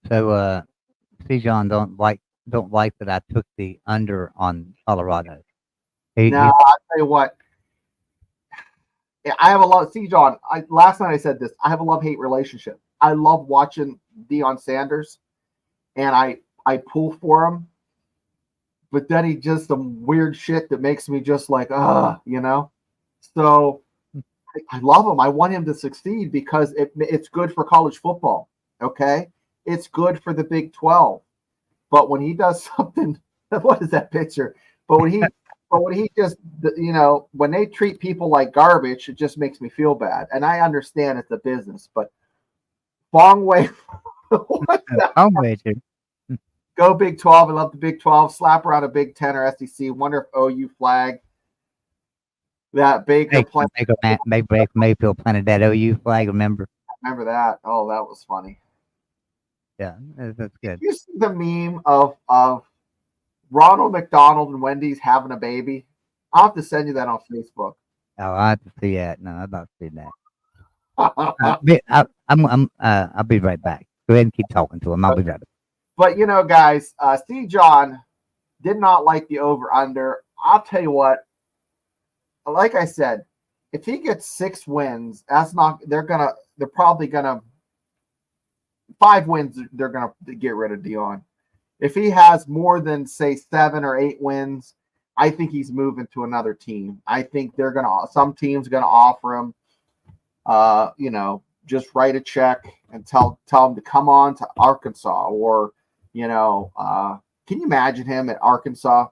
So, John don't like that I took the under on Colorado. I'll tell you what. I have a lot. John. Last night I said this. I have a love-hate relationship. I love watching Deion Sanders. And I pull for him, but then he does some weird shit that makes me just like, So I love him. I want him to succeed because it's good for college football. Okay, it's good for the Big 12. But when he does something, what is that picture? But when he just, when they treat people like garbage, it just makes me feel bad. And I understand it's a business, but long way. Go Big 12. I love the Big 12. Slap around a Big 10 or SEC. Wonder if OU flag that Baker Mayfield planted that OU flag. Remember that? Oh, that was funny. Yeah, that's good. Did you see the meme of Ronald McDonald and Wendy's having a baby? I'll have to send you that on Facebook. Oh, I have to see that. No, I've not seen that. I'll be right back. Go ahead and keep talking to him. I'll be right back. But, guys, Steve John did not like the over-under. I'll tell you what, like I said, if he gets 6 wins, they're probably going to, 5 wins, they're going to get rid of Deion. If he has more than, say, 7 or 8 wins, I think he's moving to another team. I think some team's going to offer him, just write a check and tell him to come on to Arkansas or, can you imagine him at Arkansas?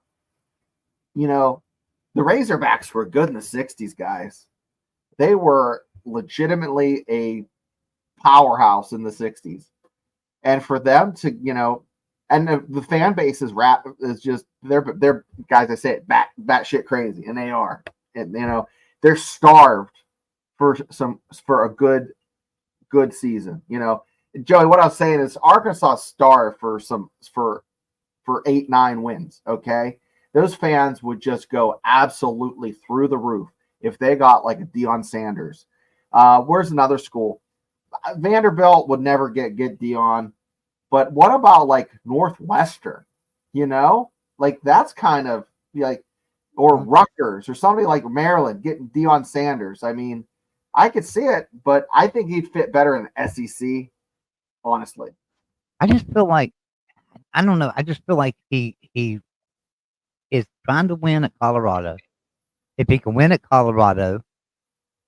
The Razorbacks were good in the 60s, guys. They were legitimately a powerhouse in the 60s. And for them to, and the fan base is just, they're guys, I say it, batshit crazy, and they are. And, they're starved for a good season, Joey, what I was saying is Arkansas starved for 8-9 wins. Okay, those fans would just go absolutely through the roof if they got like a Deion Sanders. Where's another school? Vanderbilt would never get Deion, but what about like Northwestern? Like that's kind of like, or Rutgers or somebody like Maryland getting Deion Sanders. I mean, I could see it, but I think he'd fit better in the SEC. Honestly, I just feel like, I don't know. I just feel like he is trying to win at Colorado. If he can win at Colorado,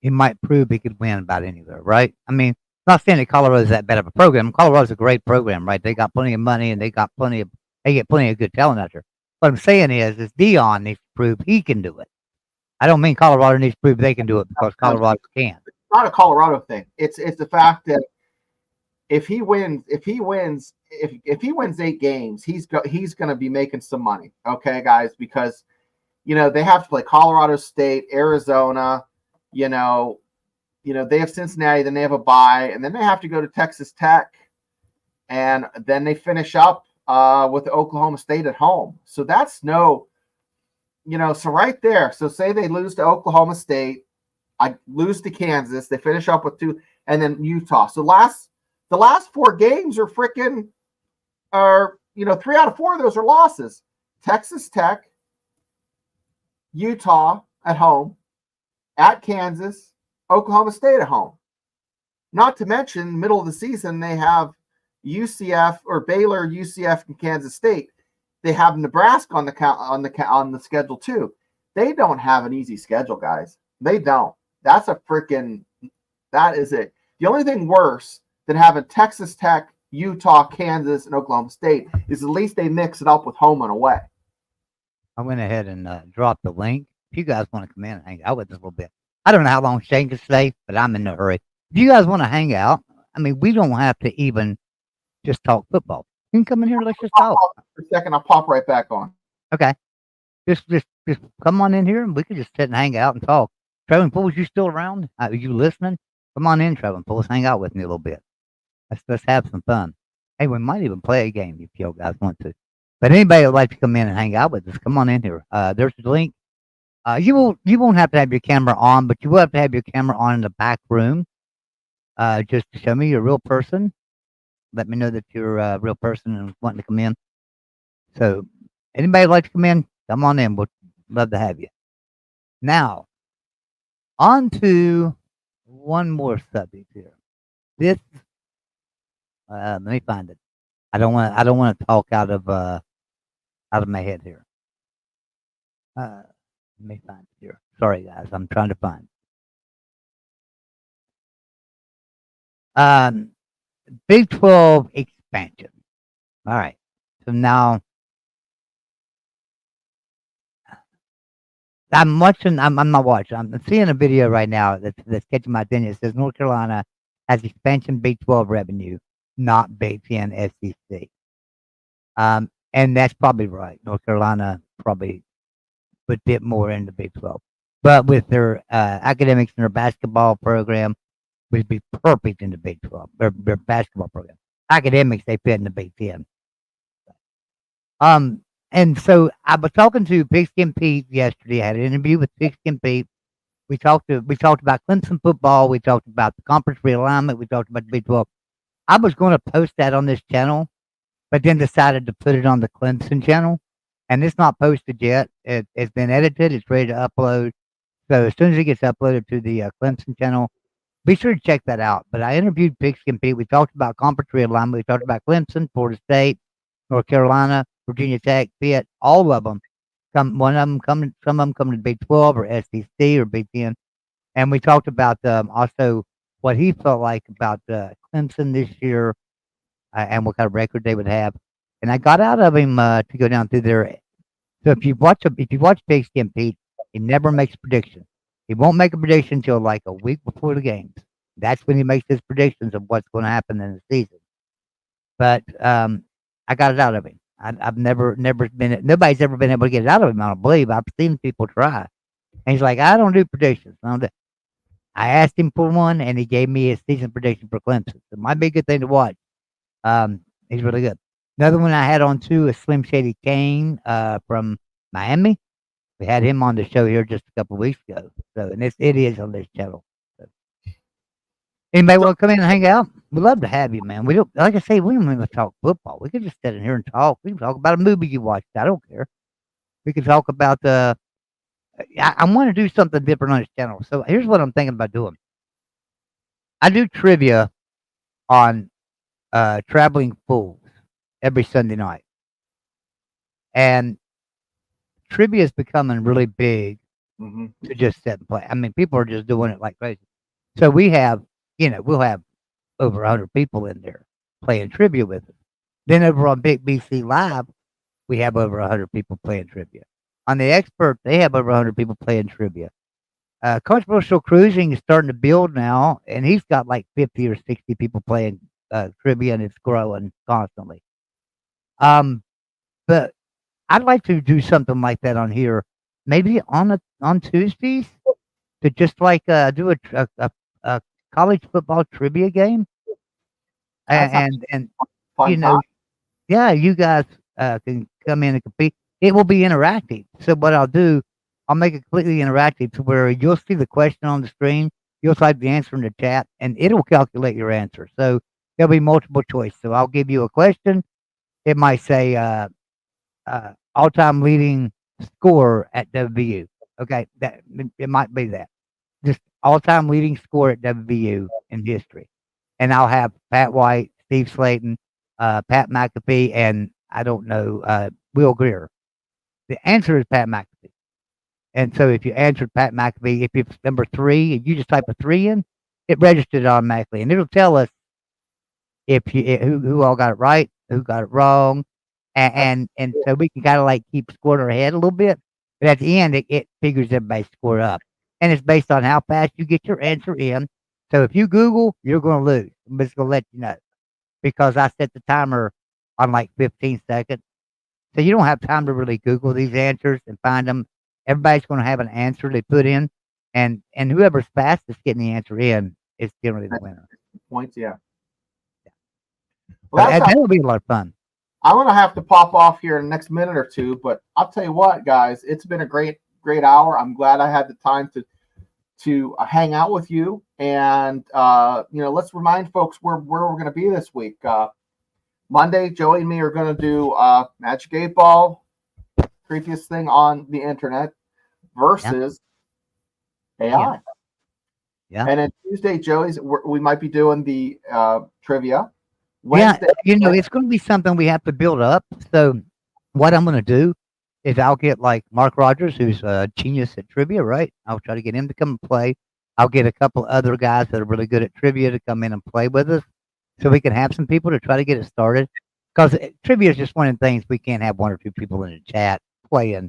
he might prove he could win about anywhere, right? I mean, Not saying that Colorado's that bad of a program. Colorado's a great program, right? They got plenty of money and they get plenty of good talent out there. What I'm saying is Dion needs to prove he can do it. I don't mean Colorado needs to prove they can do it because Colorado can. It's not a Colorado thing. It's the fact that if he wins 8 games, he's going to be making some money. Okay, guys, because they have to play Colorado State, Arizona, they have Cincinnati, then they have a bye, and then they have to go to Texas Tech, and then they finish up with Oklahoma State at home. So that's so right there. So say they lose to Oklahoma State, I lose to Kansas, they finish up with 2, and then Utah. So the last 4 games are 3 out of 4 of those are losses. Texas Tech, Utah at home, at Kansas, Oklahoma State at home. Not to mention, middle of the season, they have UCF or Baylor, UCF, and Kansas State. They have Nebraska on the schedule too. They don't have an easy schedule, guys. They don't. That is it. The only thing worse than having Texas Tech, Utah, Kansas, and Oklahoma State is at least they mix it up with home and away. I went ahead and dropped the link. If you guys want to come in and hang out with us a little bit, I don't know how long Shane can stay, but I'm in no hurry. If you guys want to hang out, I mean, we don't have to even just talk football. You can come in here, let's just talk. For a second, I'll pop right back on. Okay, just come on in here, and we can just sit and hang out and talk. Trevin Pools, you still around? Are you listening? Come on in, Trevin Pools, hang out with me a little bit. Let's have some fun. Hey, we might even play a game if you guys want to. But anybody would like to come in and hang out with us, come on in here. There's the link. You won't have to have your camera on, but you will have to have your camera on in the back room. Just to show me you're a real person. Let me know that you're a real person and wanting to come in. So, anybody would like to come in, come on in. We'll love to have you. Now, on to one more subject here. This, let me find it. I don't want to talk out of my head here. Let me find it here. Sorry, guys. I'm trying to find it. Big 12 expansion. All right. So now I'm watching. I'm not watching. I'm seeing a video right now that's catching my attention. It says North Carolina has expansion Big 12 revenue, not Big 10 SEC. And that's probably right. North Carolina probably would dip more into Big 12. But with their academics and their basketball program, would be perfect in the Big 12. Their basketball program. Academics, they fit in the Big 10. And so I was talking to Pigskin Pete yesterday. I had an interview with Pigskin Pete. We talked about Clemson football. We talked about the conference realignment. We talked about the Big 12. I was going to post that on this channel, but then decided to put it on the Clemson channel. And it's not posted yet. It's been edited. It's ready to upload. So as soon as it gets uploaded to the Clemson channel, be sure to check that out. But I interviewed Pigskin Pete. We talked about conference realignment. We talked about Clemson, Florida State, North Carolina, Virginia Tech, Pitt, all of them. Some of them coming to Big 12 or SEC or Big 10. And we talked about also what he felt like about Clemson this year and what kind of record they would have. And I got out of him to go down through there. So if you watch Pigskin Pete, he never makes a prediction. He won't make a prediction until like a week before the games. That's when he makes his predictions of what's going to happen in the season. But I got it out of him. I've never been. Nobody's ever been able to get it out of him. I don't believe. I've seen people try. And he's like, I don't do predictions. I asked him for one, and he gave me his season prediction for Clemson. So it might be a good thing to watch. He's really good. Another one I had on too is Slim Shady Kane from Miami. We had him on the show here just a couple of weeks ago. So, and it is on this channel. So. Anybody want to come in and hang out? We'd love to have you, man. We don't, like I say, we don't even talk football. We can just sit in here and talk. We can talk about a movie you watched. I don't care. We can talk about I want to do something different on this channel. So here's what I'm thinking about doing. I do trivia on Traveling Fools every Sunday night. And trivia is becoming really big to just sit and play. I mean, people are just doing it like crazy. So we have, we'll have over 100 people in there playing trivia with us. Then over on Big BC Live, we have over 100 people playing trivia. On the Expert, they have over 100 people playing trivia. Controversial Cruising is starting to build now, and he's got like 50 or 60 people playing trivia, and it's growing constantly. But I'd like to do something like that on here, maybe on Tuesdays, to just like do a college football trivia game, and Fun you know, time. yeah, you guys can come in and compete. It will be interactive. So what I'll do, I'll make it completely interactive to where you'll see the question on the screen, you'll type the answer in the chat, and it'll calculate your answer. So there'll be multiple choice. So I'll give you a question. It might say all-time leading scorer at WVU. Okay, that it might be that. Just all-time leading scorer at WVU in history. And I'll have Pat White, Steve Slayton, Pat McAfee, and I don't know, Will Greer. The answer is Pat McAfee. And so if you answered Pat McAfee, if it's number 3, if you just type a 3 in, it registered automatically, and it'll tell us if you who all got it right, who got it wrong, and so we can kind of like keep scoring our head a little bit. But at the end, it figures everybody's score up, and it's based on how fast you get your answer in. So if you Google, you're going to lose. I'm just going to let you know because I set the timer on like 15 seconds. So you don't have time to really Google these answers and find them. Everybody's going to have an answer they put in, and whoever's fastest getting the answer in is generally the winner. Points, yeah. Well, Well, that'll be a lot of fun. I'm going to have to pop off here in the next minute or two, but I'll tell you what, guys, it's been a great hour. I'm glad I had the time to hang out with you. And, let's remind folks where we're going to be this week. Monday, Joey and me are going to do Magic 8 Ball, creepiest thing on the internet versus AI. Yeah. And then Tuesday, we might be doing the trivia. Wednesday, it's going to be something we have to build up. So what I'm going to do is I'll get like Mark Rogers, who's a genius at trivia, right? I'll try to get him to come and play. I'll get a couple other guys that are really good at trivia to come in and play with us so we can have some people to try to get it started. Because trivia is just one of the things we can't have 1 or 2 people in the chat playing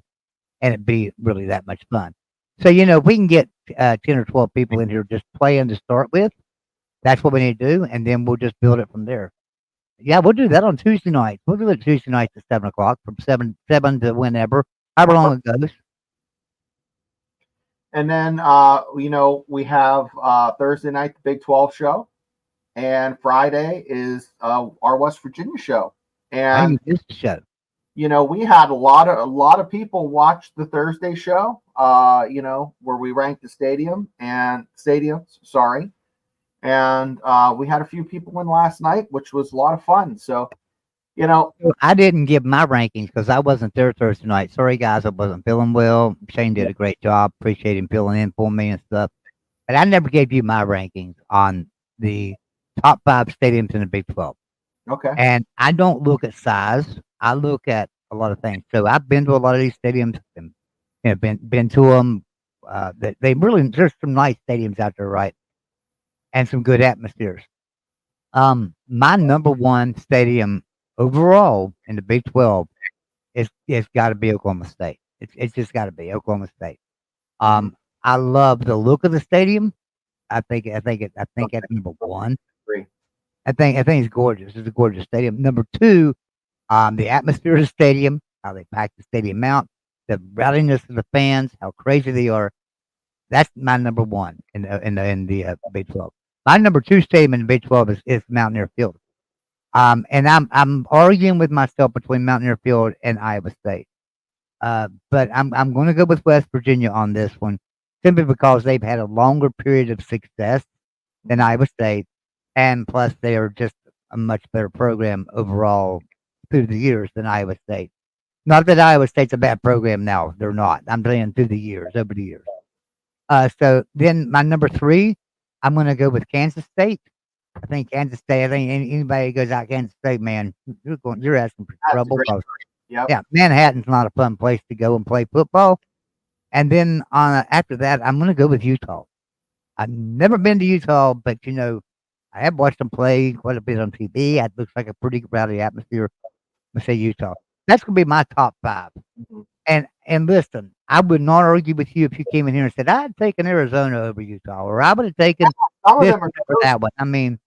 and it be really that much fun. So, if we can get 10 or 12 people in here just playing to start with, that's what we need to do. And then we'll just build it from there. Yeah, we'll do that on Tuesday night. We'll do it Tuesday nights at 7 o'clock from 7 to whenever, however long it goes. And then, we have Thursday night, the Big 12 show. And Friday is our West Virginia show. And this show. We had a lot of people watch the Thursday show, where we ranked the stadiums, sorry. And we had a few people in last night, which was a lot of fun. So, I didn't give my rankings because I wasn't there Thursday night. Sorry, guys, I wasn't feeling well. Shane did a great job. Appreciate him filling in for me and stuff. But I never gave you my rankings on the top 5 stadiums in the Big 12. Okay. And I don't look at size. I look at a lot of things. So I've been to a lot of these stadiums and been to them. There's some nice stadiums out there, right? And some good atmospheres. My number 1 stadium overall in the Big 12 it's got to be Oklahoma State. It's just got to be Oklahoma State. I love the look of the stadium. I think it's number 1. I think it's gorgeous. It's a gorgeous stadium. Number 2, the atmosphere of the stadium, how they pack the stadium out, the rowdiness of the fans, how crazy they are. That's my number 1 in the Big 12. My number 2 stadium in the Big 12 is Mountaineer Field. And I'm arguing with myself between Mountaineer Field and Iowa State. But I'm going to go with West Virginia on this one, simply because they've had a longer period of success than Iowa State, and plus they are just a much better program overall through the years than Iowa State. Not that Iowa State's a bad program now; they're not. I'm saying through the years, over the years. So then my number 3, I'm going to go with Kansas State. I think Kansas State. I think anybody who goes out Kansas State, man, you're asking for trouble. Yeah, Manhattan's not a fun place to go and play football. And then after that, I'm going to go with Utah. I've never been to Utah, but I have watched them play quite a bit on TV. It looks like a pretty rowdy atmosphere. Let's say Utah. That's gonna be my top 5. Mhm. And listen, I would not argue with you if you came in here and said I'd taken Arizona over Utah, or I would have taken Some of this them are one over that one. I mean,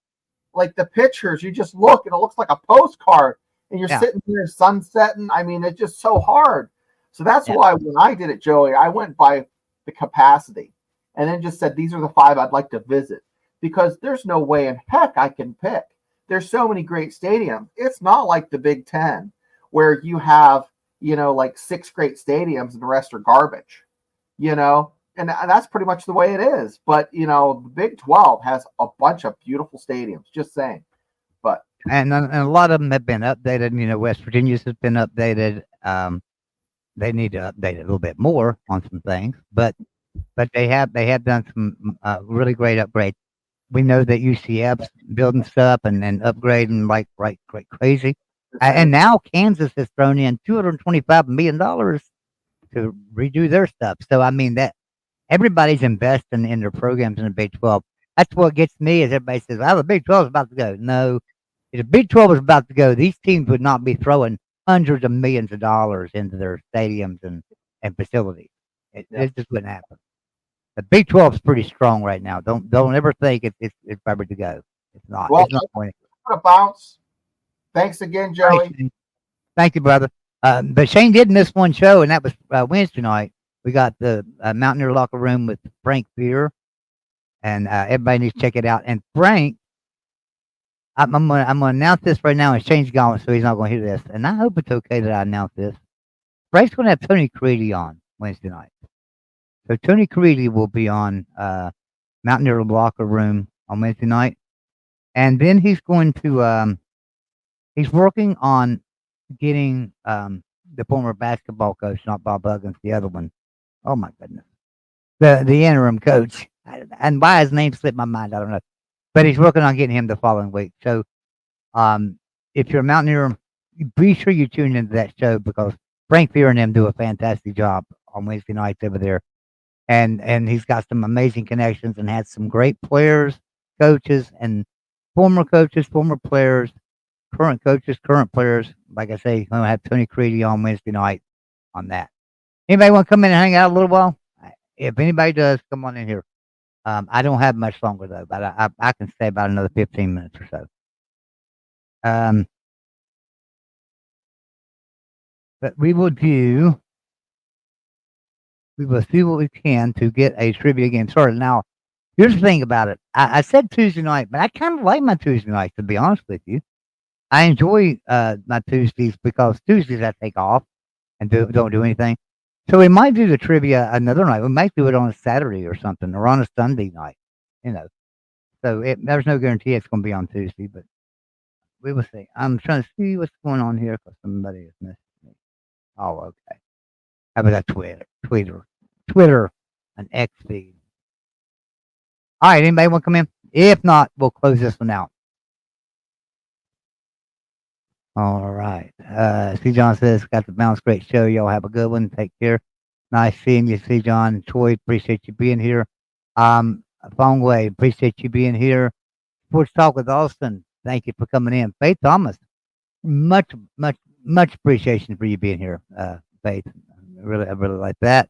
like the pictures. You just look and it looks like a postcard, and you're yeah, sitting here sunsetting. I mean, it's just so hard. So that's yeah. why when I did it, Joey, I went by the capacity, and then just said these are the 5 I'd like to visit, because there's no way in heck I can pick. There's so many great stadiums. It's not like the Big Ten where you have, like 6 great stadiums and the rest are garbage, and that's pretty much the way it is. But, the Big 12 has a bunch of beautiful stadiums, just saying. But And a lot of them have been updated. West Virginia's has been updated. They need to update it a little bit more on some things, but they have done some really great upgrades. We know that UCF's building stuff and upgrading like crazy. And now Kansas has thrown in $225 million to redo their stuff. So I mean that everybody's investing in their programs in the Big 12. That's what gets me is everybody says, "Well, the Big 12 is about to go." No, if the Big 12 is about to go, these teams would not be throwing hundreds of millions of dollars into their stadiums and facilities. It just wouldn't happen. The Big 12 is pretty strong right now. Don't ever think it's ready to go. It's not. well, It's not going. I'm gonna bounce. Thanks again, Joey. Thank you, brother. But Shane did miss one show, and that was Wednesday night. We got the Mountaineer Locker Room with Frank Beer, and everybody needs to check it out. And Frank, I'm gonna announce this right now, and Shane's gone, so he's not gonna hear this. And I hope it's okay that I announce this. Frank's gonna have Tony Creedy on Wednesday night. So Tony Creedy will be on Mountaineer Locker Room on Wednesday night, and then he's going to he's working on getting the former basketball coach, not Bob Huggins, the other one. Oh my goodness, the interim coach, and why his name slipped my mind, I don't know. But he's working on getting him the following week. So if you're a Mountaineer, be sure you tune into that show because Frank Fear and them do a fantastic job on Wednesday nights over there. And he's got some amazing connections and had some great players, coaches, and former coaches, former players, current coaches, current players. Like I say, I'm gonna have Tony Creedy on Wednesday night on that. Anybody want to come in and hang out a little while? If anybody does, come on in here. I don't have much longer though, but I can stay about another 15 minutes or so. But we will do what we can to get a trivia game started. Now, here's the thing about it. I said Tuesday night, but I kind of like my Tuesday nights, to be honest with you. I enjoy my Tuesdays because Tuesdays I take off and don't do anything. So we might do the trivia another night. We might do it on a Saturday or something, or on a Sunday night. So there's no guarantee it's going to be on Tuesday, but we will see. I'm trying to see what's going on here because somebody has missed me. Oh, okay. How about that Twitter, an X feed. All right, anybody want to come in? If not, we'll close this one out. All right. C. John says, got the bounce. Great show. Y'all have a good one. Take care. Nice seeing you, C. John. Troy, appreciate you being here. Fong Wei, appreciate you being here. Sports Talk with Austin. Thank you for coming in. Faith Thomas, much appreciation for you being here, Faith. I really like that.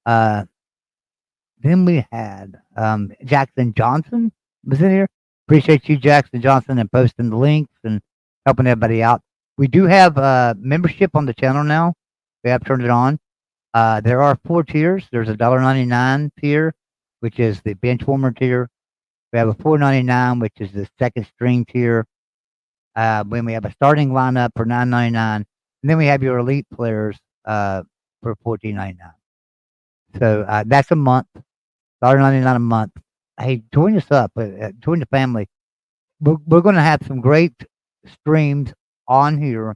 Then we had Jackson Johnson was in here. Appreciate you, Jackson Johnson, and posting the links and helping everybody out. We do have membership on the channel now. We have turned it on. There are 4 tiers. There's a $1.99 tier, which is the bench warmer tier. We have a $4.99, which is the second string tier. When we have a starting lineup for $9.99, and then we have your elite players for $14.99. So that's a month, $1.99 a month. Hey, join us up, join the family. We're going to have some great streams on here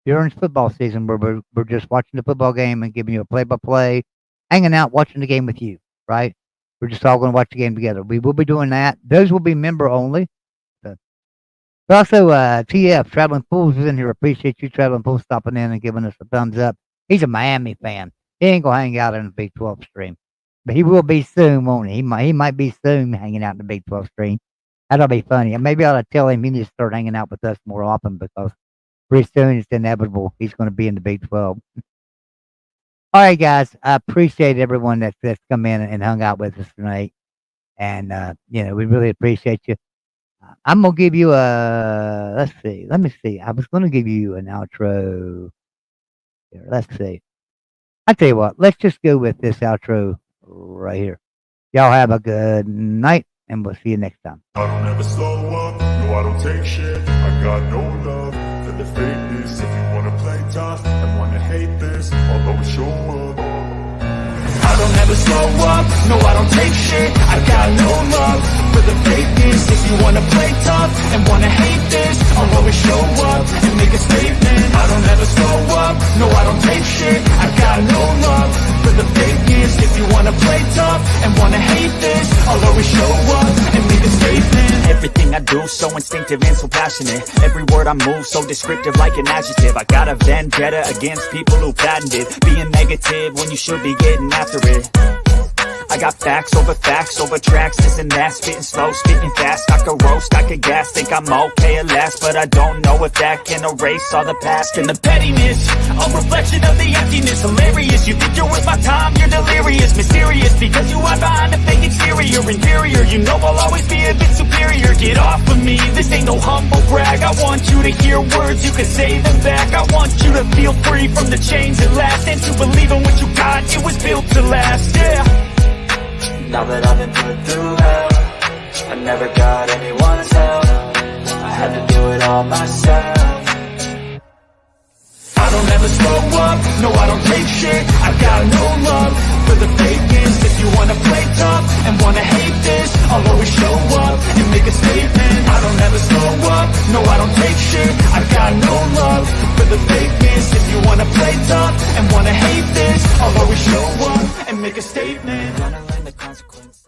during football season where we're just watching the football game and giving you a play-by-play, hanging out, watching the game with you, right? We're just all going to watch the game together. We will be doing that. Those will be member only. Also, TF, Traveling Fools is in here. Appreciate you, Traveling Fools, stopping in and giving us a thumbs up. He's a Miami fan. He ain't going to hang out in the Big 12 stream. But he will be soon, won't he? He might be soon hanging out in the Big 12 stream. That'll be funny. And maybe I ought to tell him he needs to start hanging out with us more often because pretty soon it's inevitable he's going to be in the Big 12. All right, guys. I appreciate everyone that's come in and hung out with us tonight. And, we really appreciate you. I'm going to give you let's see. Let me see. I was going to give you an outro. Here, let's see. I tell you what, let's just go with this outro right here. Y'all have a good night, and we'll see you next time. I don't ever slow up, no I don't take shit. I got no love for the fakeness. If you wanna play tough and wanna hate this, I'll always show up. I don't ever slow up, no I don't take shit. I got no love for the fakeness. If you wanna play tough and wanna hate this, I'll always show up and make a statement. I don't ever slow up, no I don't take shit. I got no love for the fakeness. If you wanna play tough and wanna hate this, I'll always show up and make a statement. Everything I do so instinctive and so passionate. Every word I move so descriptive like an adjective. I got a vendetta against people who patented being negative when you should be getting after it. I got facts over tracks, this and that, spitting slow, spitting fast. I could roast, I could gas, think I'm okay at last, but I don't know if that can erase all the past. And the pettiness, a reflection of the emptiness. Hilarious, you think you're worth my time, you're delirious. Mysterious, because you hide behind a fake exterior. Inferior, you know I'll always be a bit superior. Get off of me, this ain't no humble brag. I want you to hear words, you can say them back. I want you to feel free from the chains at last, and to believe in what you got, it was built to last, yeah. Now that I've been put through hell, I never got anyone's help. I had to do it all myself. I don't ever slow up, no I don't take shit. I got no love for the fakeness. If you wanna play tough and wanna hate this, I'll always show up and make a statement. I don't ever slow up, no I don't take shit. I got no love for the fakeness. If you wanna play tough and wanna hate this, I'll always show up and make a statement. Gonna learn the consequence.